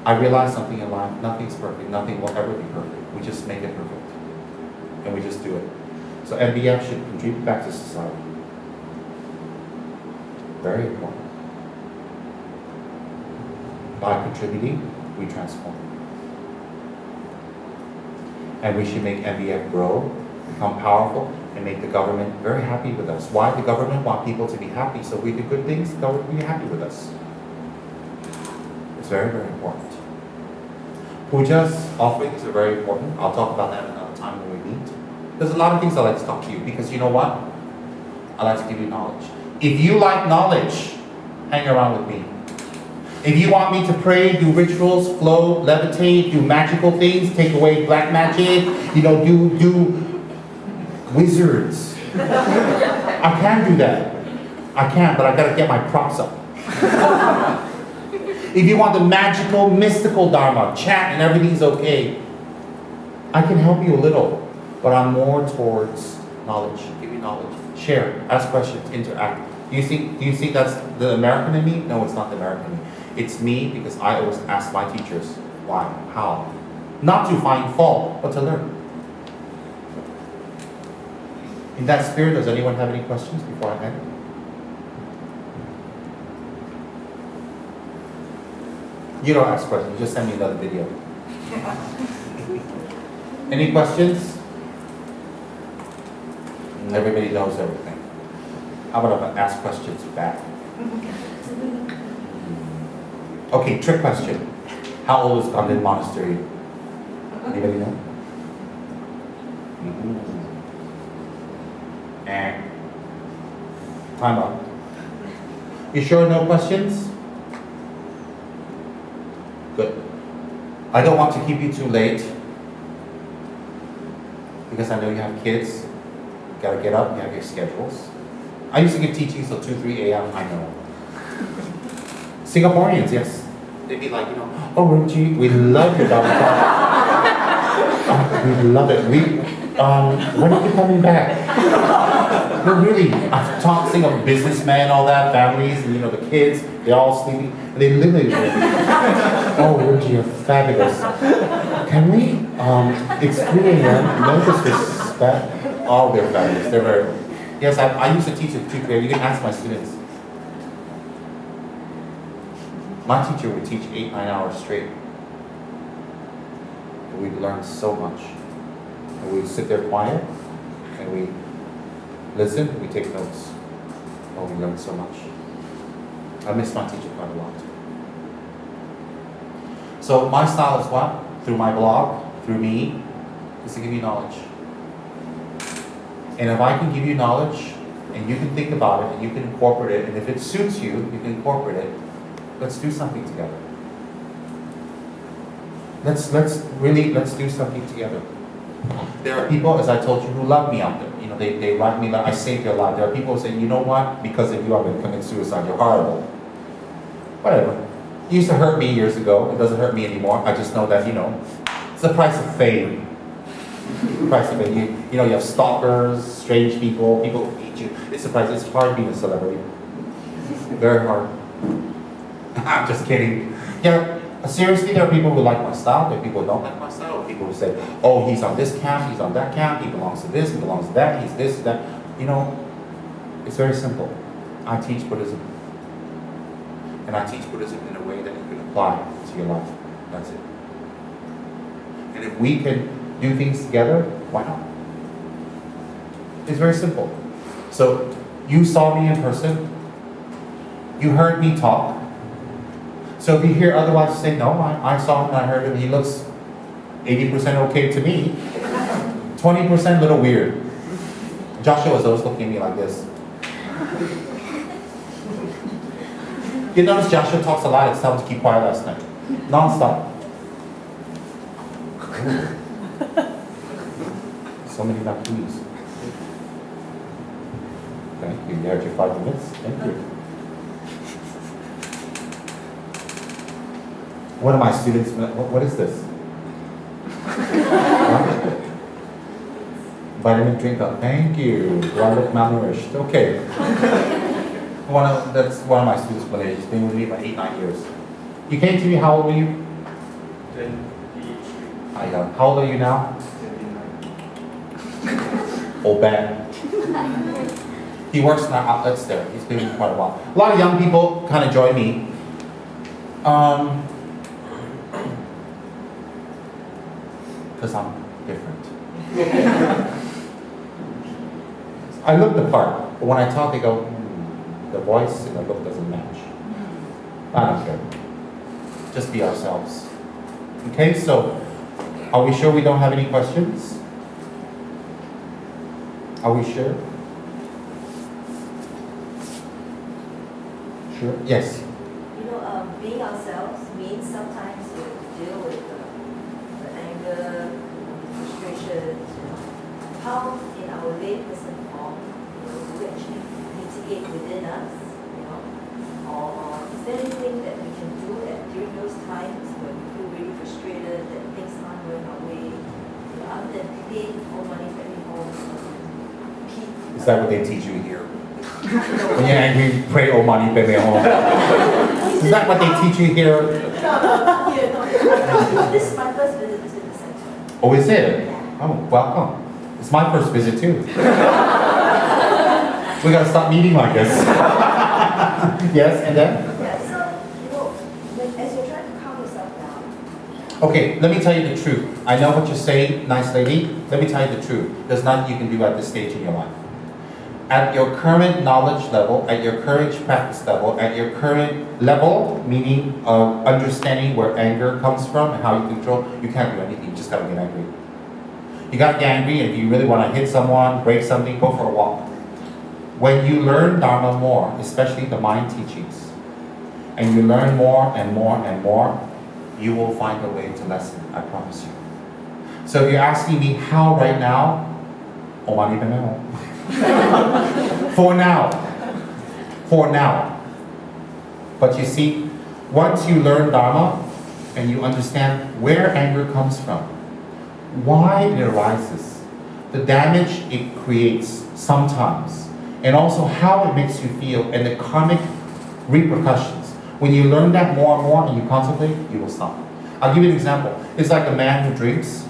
I realized something in life? Nothing's perfect, nothing will ever be perfect. We just make it perfect. And we just do it. So MBF should contribute back to society. Very important. By contributing, we transform. And we should make MBF grow, become powerful, and make the government very happy with us. Why? The government want people to be happy, so we do good things, the government will be happy with us. It's very, very important. Pujas, offerings are very important. I'll talk about that another time when we meet. There's a lot of things I like to talk to you, because you know what? I like to give you knowledge. If you like knowledge, hang around with me. If you want me to pray, do rituals, float, levitate, do magical things, take away black magic, you know, do wizards. I can do that. I can, but I gotta get my props up. If you want the magical, mystical Dharma, chant and everything's okay, I can help you a little, but I'm more towards knowledge. Give you knowledge. Share, ask questions, interact. Do you think that's the American in me? No, it's not the American in me. It's me because I always ask my teachers, why, how? Not to find fault, but to learn. In that spirit, does anyone have any questions before I end? You don't ask questions, just send me another video. Any questions? Everybody knows everything. How about if I ask questions back? Okay, trick question. How old is Ganden Monastery? Anybody know? And time up. You sure no questions? Good. I don't want to keep you too late because I know you have kids. You gotta get up, you have your schedules. I used to give teachings till 2, 3 a.m. I know. Singaporeans, yes. They'd be like, you know, oh, Rinpoche, we love your Dharma talk. We love it. When are you coming back? No, really. I've taught Singapore businessmen, all that, families, and you know, the kids, they're all sleeping. And they literally go, oh, Rinpoche, you're fabulous. Can we? It's 3 a.m. No disrespect. Oh, they're fabulous. They're very. Yes, I used to teach at 2 grade. You can ask my students. My teacher would teach 8, 9 hours straight. And we'd learn so much. And we'd sit there quiet, and we listen, and we take notes. Oh, we learned so much. I miss my teacher quite a lot. So my style is what? Through my blog, through me, is to give you knowledge. And if I can give you knowledge, and you can think about it, and you can incorporate it, and if it suits you, you can incorporate it, let's do something together. Let's do something together. There are people, as I told you, who love me out there. You know, they write me, I saved their life. There are people who say, you know what? Because of you, I'm going to commit suicide. You're horrible. Whatever. It used to hurt me years ago. It doesn't hurt me anymore. I just know that, you know, it's the price of fame. The price of it. You know, you have stalkers, strange people, people who hate you. It's the price. It's hard being a celebrity. Very hard. I'm just kidding. Yeah, seriously, there are people who like my style, there are people who don't like my style, people who say, oh, he's on this camp, he's on that camp, he belongs to this, he belongs to that, he's this, that. You know, it's very simple. I teach Buddhism. And I teach Buddhism in a way that you can apply to your life. That's it. And if we can do things together, Wow. It's very simple. So you saw me in person. You heard me talk. So if you hear otherwise, say, no, I saw him and I heard him. He looks 80% okay to me. 20% a little weird. Joshua was always looking at me like this. You notice Joshua talks a lot. It's time to keep quiet last night. Non-stop. So many Lakus. Thank you. You had your 5 minutes. Thank you. One of my students, what is this? Vitamin drink up. Thank you. Do I look malnourished? Okay. That's one of my students, Malaysia. He's been with me for 8-9 years. You came to me, how old were you? 23. How old are you now? 29. Old bad. He works in our outlets there. He's been with me quite a while. A lot of young people kind of join me. Because I'm different. I look the part, but when I talk, they go, the voice and the look doesn't match. I don't care. Just be ourselves. Okay, so are we sure we don't have any questions? Are we sure? Sure? Yes. Being ourselves means sometimes to deal with the anger, frustrations, how in our layperson form, we actually mitigate within us, or is there anything that we can do during those times when we feel really frustrated that things aren't going our way, other than pay more money for every home, Is that what they teach you here? When you're angry, pray Om Mani Padme Hum. Is that what they teach you here? No. This is my first visit to the center. Oh, is it? Oh, welcome. It's my first visit too. We gotta stop meeting like this. Yes, and then? Yeah, so, as you're trying to calm yourself down. Okay, let me tell you the truth. I know what you're saying, nice lady. Let me tell you the truth. There's nothing you can do at this stage in your life. At your current knowledge level, at your current practice level, at your current level, meaning of understanding where anger comes from and how you control, you can't do anything. You just gotta get angry. You gotta get angry, and if you really want to hit someone, break something, go for a walk. When you learn Dharma more, especially the mind teachings, and you learn more and more and more, you will find a way to lessen, I promise you. So if you're asking me how right now, Om Mani Padme Hum. For now. But you see, once you learn Dharma and you understand where anger comes from, why it arises, the damage it creates sometimes, and also how it makes you feel and the karmic repercussions. When you learn that more and more and you contemplate, you will stop. I'll give you an example. It's like a man who drinks.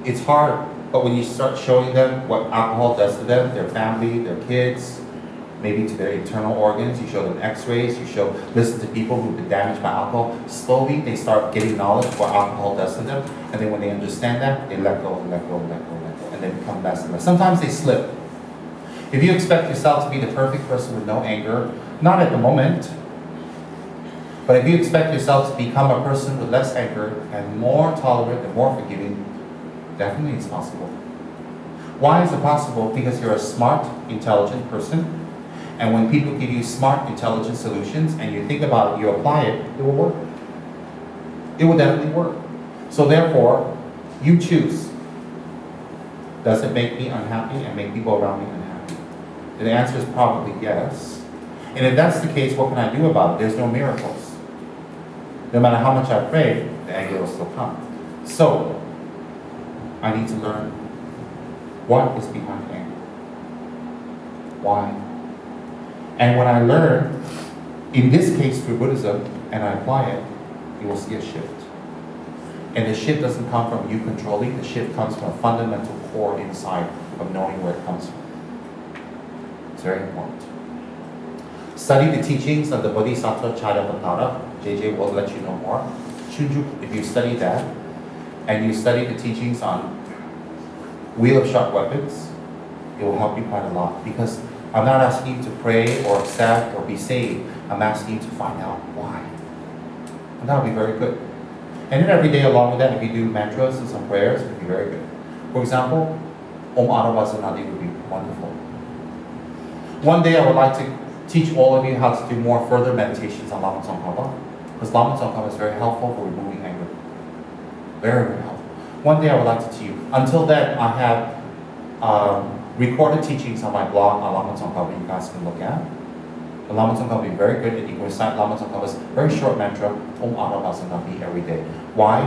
It's hard, but when you start showing them what alcohol does to them, their family, their kids, maybe to their internal organs, you show them x-rays, listen to people who've been damaged by alcohol, slowly they start getting knowledge of what alcohol does to them, and then when they understand that, they let go, and then become less and less. Sometimes they slip. If you expect yourself to be the perfect person with no anger, not at the moment, but if you expect yourself to become a person with less anger and more tolerant and more forgiving, definitely it's possible. Why is it possible? Because you're a smart, intelligent person, and when people give you smart, intelligent solutions and you think about it, you apply it, it will work. It will definitely work. So therefore, you choose. Does it make me unhappy and make people around me unhappy? And the answer is probably yes. And if that's the case, what can I do about it? There's no miracles. No matter how much I pray, the anger will still come. So, I need to learn what is behind anger. Why? And when I learn, in this case through Buddhism, and I apply it, you will see a shift. And the shift doesn't come from you controlling, the shift comes from a fundamental core inside of knowing where it comes from. It's very important. Study the teachings of the Bodhisattva Charyavatara. JJ will let you know more. Shunju, if you study that, and you study the teachings on Wheel of Sharp Weapons, it will help you quite a lot. Because I'm not asking you to pray or accept or be saved. I'm asking you to find out why. And that will be very good. And then every day along with that, if you do mantras and some prayers, it will be very good. For example, Om Anavasanadi would be wonderful. One day I would like to teach all of you how to do more further meditations on Lama Tsongkhapa, because Lama Tsongkhapa is very helpful for removing anger. Very, very helpful. One day I would like to teach you. Until then, I have recorded teachings on my blog on Lama Tsongkhapa you guys can look at. The Lama Tsongkhapa will be very good, and you can recite Lama Tsongkhapa's very short mantra, Om Anavasanadi, every day. Why?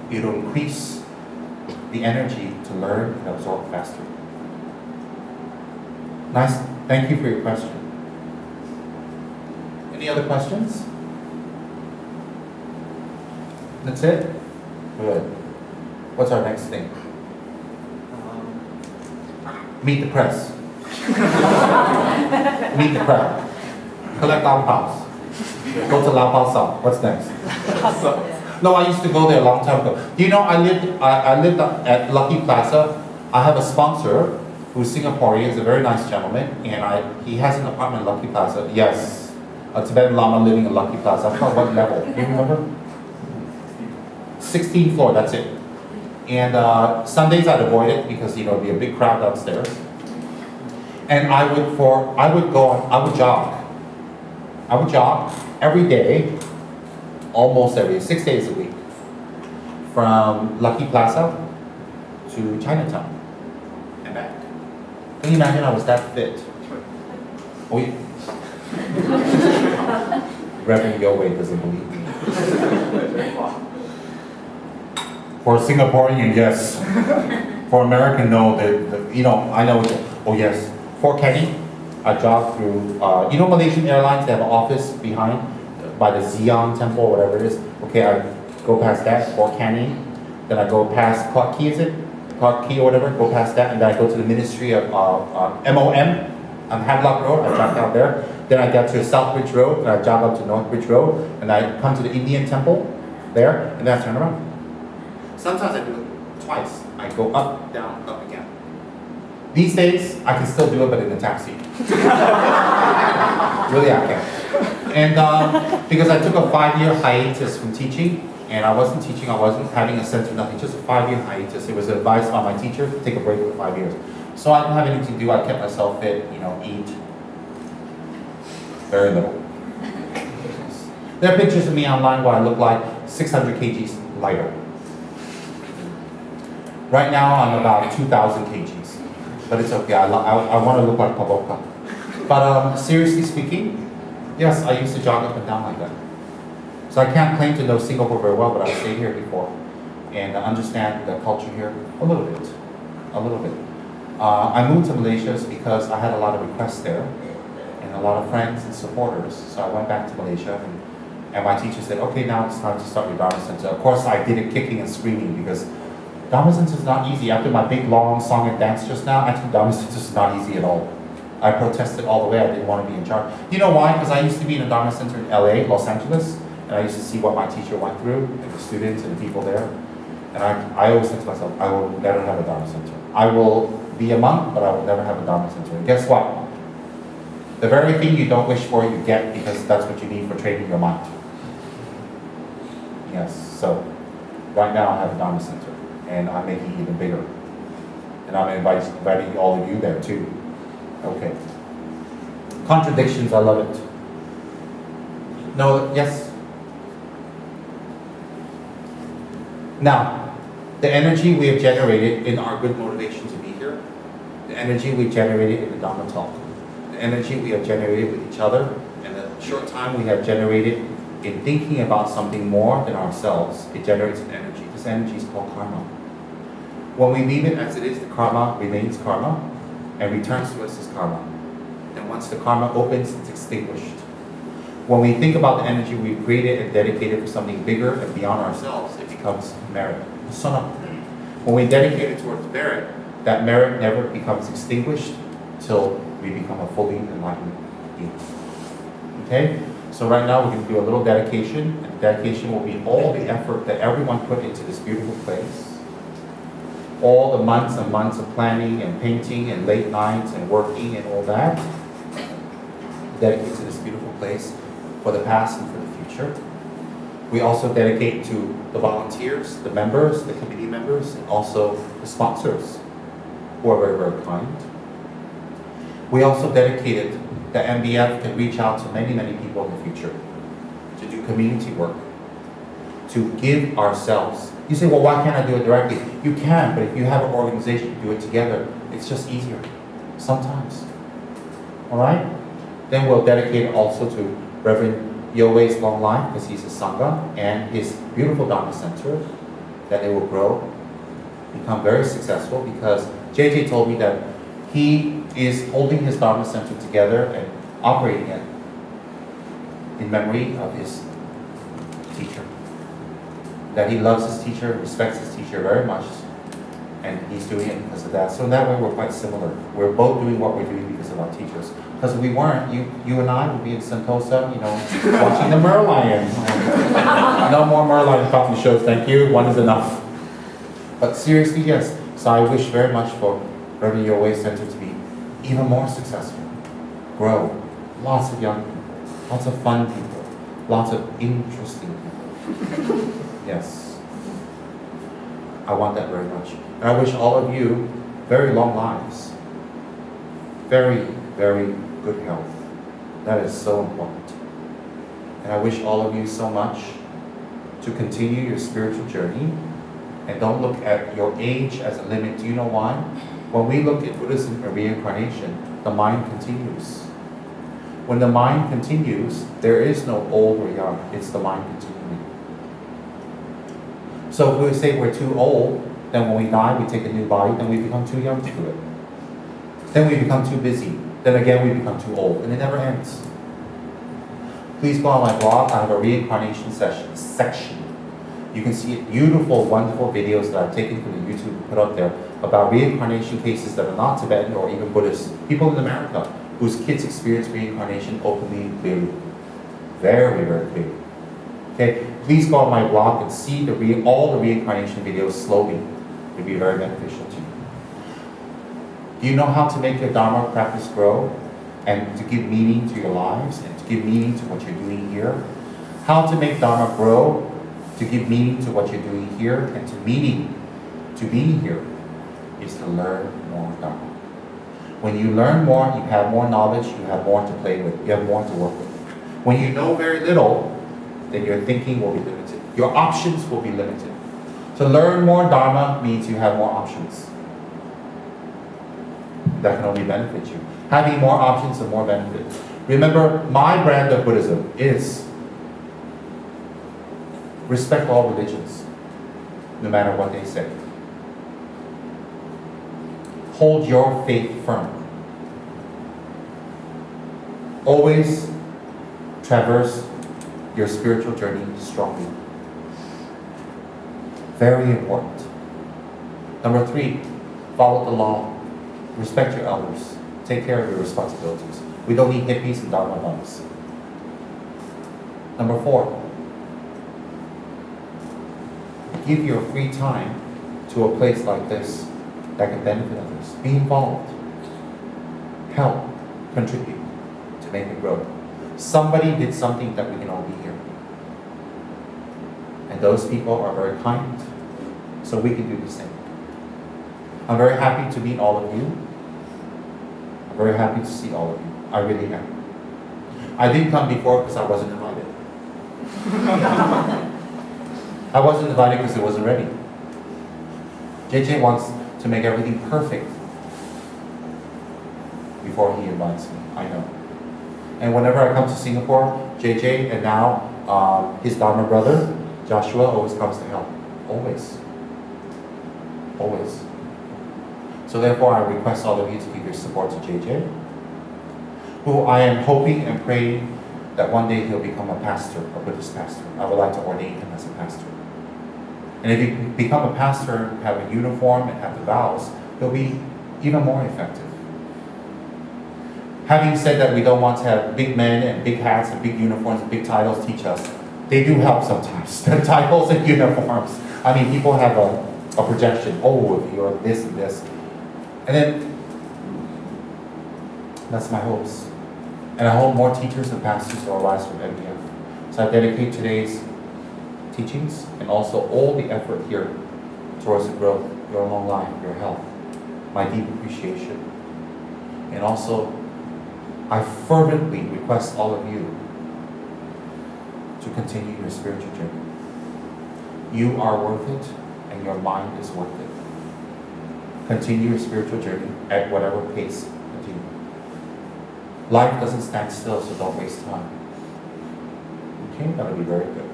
It will increase the energy to learn and absorb faster. Nice. Thank you for your question. Any other questions? That's it? Good. What's our next thing? Meet the press. Meet the crowd. Collect Lao Paos. Go to Lao Pao Sao. What's next? No, I used to go there a long time ago. Do you know I lived at Lucky Plaza. I have a sponsor who's Singaporean. He's a very nice gentleman, and he has an apartment in Lucky Plaza. Yes, a Tibetan Lama living in Lucky Plaza. I forgot what level. Do you remember? 16th floor. That's it. And Sundays I'd avoid it because it'd be a big crowd downstairs. And I would jog. I would jog every day, almost every 6 days a week, from Lucky Plaza to Chinatown and back. Can you imagine I was that fit? Oh yeah. Reverend Yowei doesn't believe me. For a Singaporean, yes. For American, no. I know. Oh yes. Fort Canning, I jog through. Malaysian Airlines, they have an office behind by the Zion Temple, or whatever it is. Okay, I go past that, Fort Canning. Then I go past Clark Key, is it? Clark Key or whatever. Go past that, and then I go to the Ministry of MOM on Havelock Road. I jog out there. Then I get to Southbridge Road, and I jog up to Northbridge Road, and I come to the Indian Temple there, and then I turn around. Sometimes I do it twice. I go up, down, up again. These days, I can still do it, but in a taxi. Really, I can. And because I took a 5-year hiatus from teaching, and I wasn't teaching, I wasn't having a center, nothing, just a 5-year hiatus. It was advice by my teacher to take a break for 5 years. So I didn't have anything to do. I kept myself fit, eat very little. There are pictures of me online where I look like 600 kgs lighter. Right now, I'm about 2,000 kgs, but it's okay. I want to look like Pavoka. But seriously speaking, yes, I used to jog up and down like that. So I can't claim to know Singapore very well, but I've stayed here before and understand the culture here a little bit. I moved to Malaysia because I had a lot of requests there and a lot of friends and supporters. So I went back to Malaysia and my teacher said, okay, now it's time to start your Dharma Center. Of course, I did it kicking and screaming because Dharma Center is not easy. After my big long song and dance just now, actually Dharma Center is not easy at all. I protested all the way. I didn't want to be in charge. You know why? Because I used to be in a Dharma Center in LA, Los Angeles, and I used to see what my teacher went through, and the students and the people there. And I always think to myself, I will never have a Dharma Center. I will be a monk, but I will never have a Dharma Center. And guess what? The very thing you don't wish for, you get because that's what you need for training your mind. Yes, so right now I have a Dharma Center. And I'm making it even bigger. And I'm inviting all of you there too. Okay. Contradictions, I love it. No, yes? Now, the energy we have generated in our good motivation to be here, the energy we generated in the Dhamma talk, the energy we have generated with each other, and the short time we have generated in thinking about something more than ourselves, it generates an energy. This energy is called karma. When we leave it as it is, the karma remains karma and returns to us as karma. And once the karma opens, it's extinguished. When we think about the energy we've created and dedicated for something bigger and beyond ourselves, it becomes merit. When we dedicate it towards merit, that merit never becomes extinguished till we become a fully enlightened being. Okay? So right now we're going to do a little dedication, and the dedication will be all the effort that everyone put into this beautiful place. All the months and months of planning and painting and late nights and working and all that. Dedicate to this beautiful place for the past and for the future. We also dedicate to the volunteers, the members, the committee members, and also the sponsors, who are very, very kind. We also dedicated that MBF can reach out to many, many people in the future to do community work, to give ourselves. You say, well, why can't I do it directly? You can, but if you have an organization, do it together. It's just easier, sometimes. All right? Then we'll dedicate it also to Reverend Yowei's long life, because he's a Sangha, and his beautiful Dharma Center, that it will grow, become very successful, because JJ told me that he is holding his Dharma Center together and operating it in memory of his teacher. That he loves his teacher, respects his teacher very much, and he's doing it because of that. So in that way, we're quite similar. We're both doing what we're doing because of our teachers. Because if we weren't, you and I would be in Sentosa, watching the Merlion. No more Merlion fountain shows, thank you. One is enough. But seriously, yes. So I wish very much for Reverend Yowei Center to be even more successful. Grow. Lots of young people. Lots of fun people. Lots of interesting people. Yes. I want that very much. And I wish all of you very long lives. Very, very good health. That is so important. And I wish all of you so much to continue your spiritual journey, and don't look at your age as a limit. Do you know why? When we look at Buddhism and reincarnation, the mind continues. When the mind continues, there is no old or young. It's the mind continuing. So if we say we're too old, then when we die, we take a new body, then we become too young to do it. Then we become too busy. Then again, we become too old, and it never ends. Please go on my blog. I have a reincarnation section. You can see beautiful, wonderful videos that I've taken from the YouTube and put up there about reincarnation cases that are not Tibetan or even Buddhist. People in America whose kids experience reincarnation openly and clearly. Very, very clearly. Okay, please go on my blog and see all the reincarnation videos slowly. It will be very beneficial to you. Do you know how to make your Dharma practice grow and to give meaning to your lives and to give meaning to what you're doing here? How to make Dharma grow, to give meaning to what you're doing here, and to meaning to being here is to learn more Dharma. When you learn more, you have more knowledge, you have more to play with, you have more to work with. When you know very little, then your thinking will be limited. Your options will be limited. To learn more Dharma means you have more options. That can only benefit you. Having more options and more benefits. Remember, my brand of Buddhism is respect all religions, no matter what they say. Hold your faith firm. Always traverse your spiritual journey strongly. Very important. Number 3, follow the law. Respect your elders. Take care of your responsibilities. We don't need hippies and Dharma monks. Number 4, give your free time to a place like this that can benefit others. Be involved. Help. Contribute to make it grow. Somebody did something that we can all be here. And those people are very kind. So we can do the same. I'm very happy to meet all of you. I'm very happy to see all of you. I really am. I didn't come before because I wasn't invited. I wasn't invited because it wasn't ready. JJ wants to make everything perfect before he invites me. I know. And whenever I come to Singapore, JJ and now his Dharma brother, Joshua, always comes to help. Always. Always. So therefore, I request all of you to give your support to JJ, who I am hoping and praying that one day he'll become a pastor, a Buddhist pastor. I would like to ordain him as a pastor. And if you become a pastor, have a uniform, and have the vows, he'll be even more effective. Having said that, we don't want to have big men and big hats and big uniforms and big titles teach us. They do help sometimes. The titles and uniforms. I mean, people have a projection. Oh, if you're this and this. And then, that's my hopes. And I hope more teachers and pastors will arise from MBF. So I dedicate today's teachings and also all the effort here towards the growth, your long life, your health, my deep appreciation. And also, I fervently request all of you to continue your spiritual journey. You are worth it, and your mind is worth it. Continue your spiritual journey at whatever pace. Continue. Life doesn't stand still, so don't waste time. Okay, that'll be very good.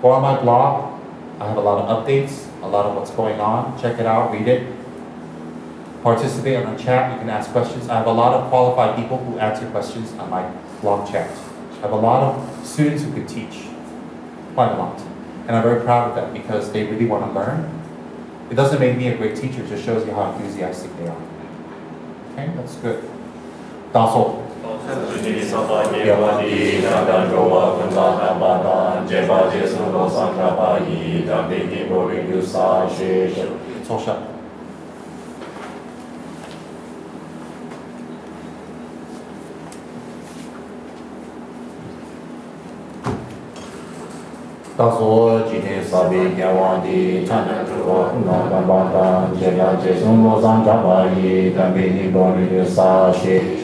Go on my blog. I have a lot of updates, a lot of what's going on. Check it out, read it. Participate on the chat. You can ask questions. I have a lot of qualified people who answer questions on my blog chat. I have a lot of students who could teach, quite a lot. And I'm very proud of that because they really want to learn. It doesn't make me a great teacher, it just shows you how enthusiastic they are. Okay, that's good. That's all. It's all shut. Taso jine sabi gyawandi chana tuwa nanda banda jaya jesum lozan jabayi dambi boni sa she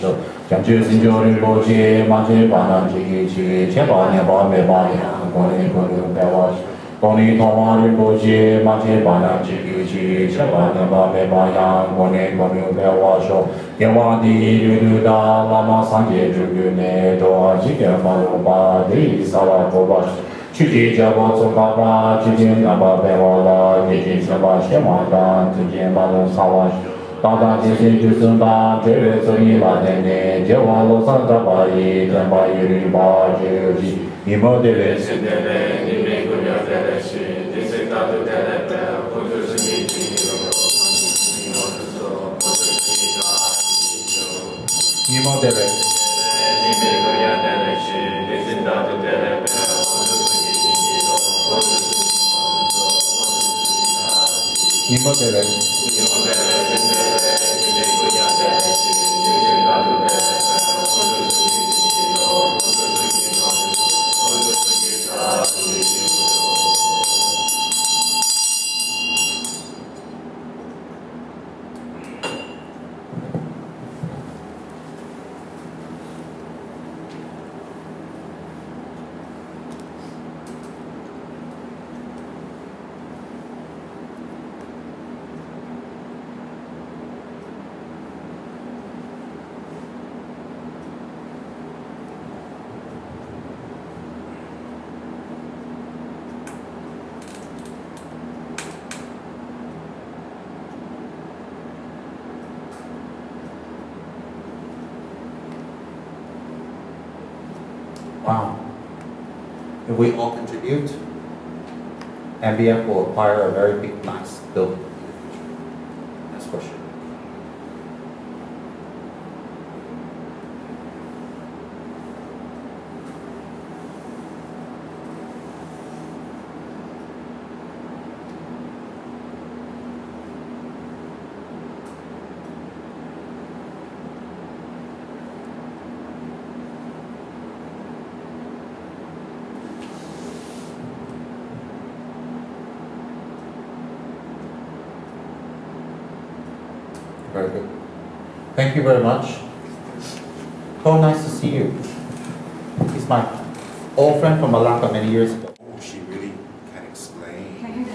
janju sinjo rinpoche manche bana chigi chigi cheba nyeba meba yang koni koni bewa koni thoma rinpoche manche bana chigi chigi cheba nyeba meba yang koni koni bewa sho gyawandi yududa lama sanje jugu ne doa jige malu ba di sawa koba Chiji jabo tsukaba, chiji naba bewala, niji chaba shemanda, chiji malu sawash. Tata chisi jusunda, chewe suni la nene, jewa lo santa bayi, tenpa yuri ba juji. Nimo dele sindele, nime kunya dele shi, disekta tu dele pe, kutu suni chini lo, nimo tuso, kutu chini la chi. Nimo dele, nime kunya dele shi, disekta tu dele pe, Nimo dele. Wow. If we all contribute, MBF will acquire a very big, nice building in the future. That's for sure. Very good. Thank you very much. Oh, nice to see you. He's my old friend from Malacca many years ago. Oh, she really can explain.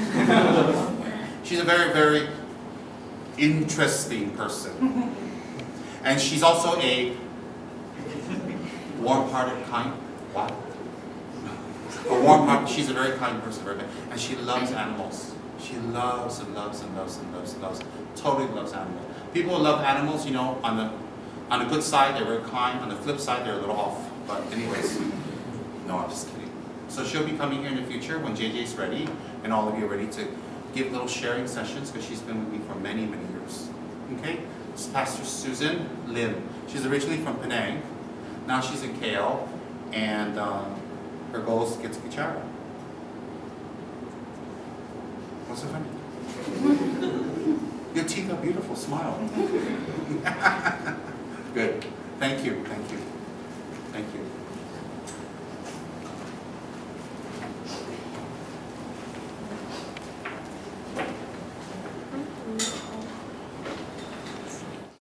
She's a very, very interesting person. And she's also a warm-hearted, kind. Wow. A warm-hearted, she's a very kind person, and she loves animals. She loves and loves and loves and loves and loves, totally loves animals. People who love animals, you know, on the good side, they're very kind. On the flip side, they're a little off. But anyways, no, I'm just kidding. So she'll be coming here in the future when JJ's ready and all of you are ready to give little sharing sessions because she's been with me for many, many years. Okay? It's Pastor Susan Lim. She's originally from Penang. Now she's in KL, and her goal is to get to Kichara. What's so funny? Your teeth are beautiful. Smile. Good. Thank you. Thank you. Thank you.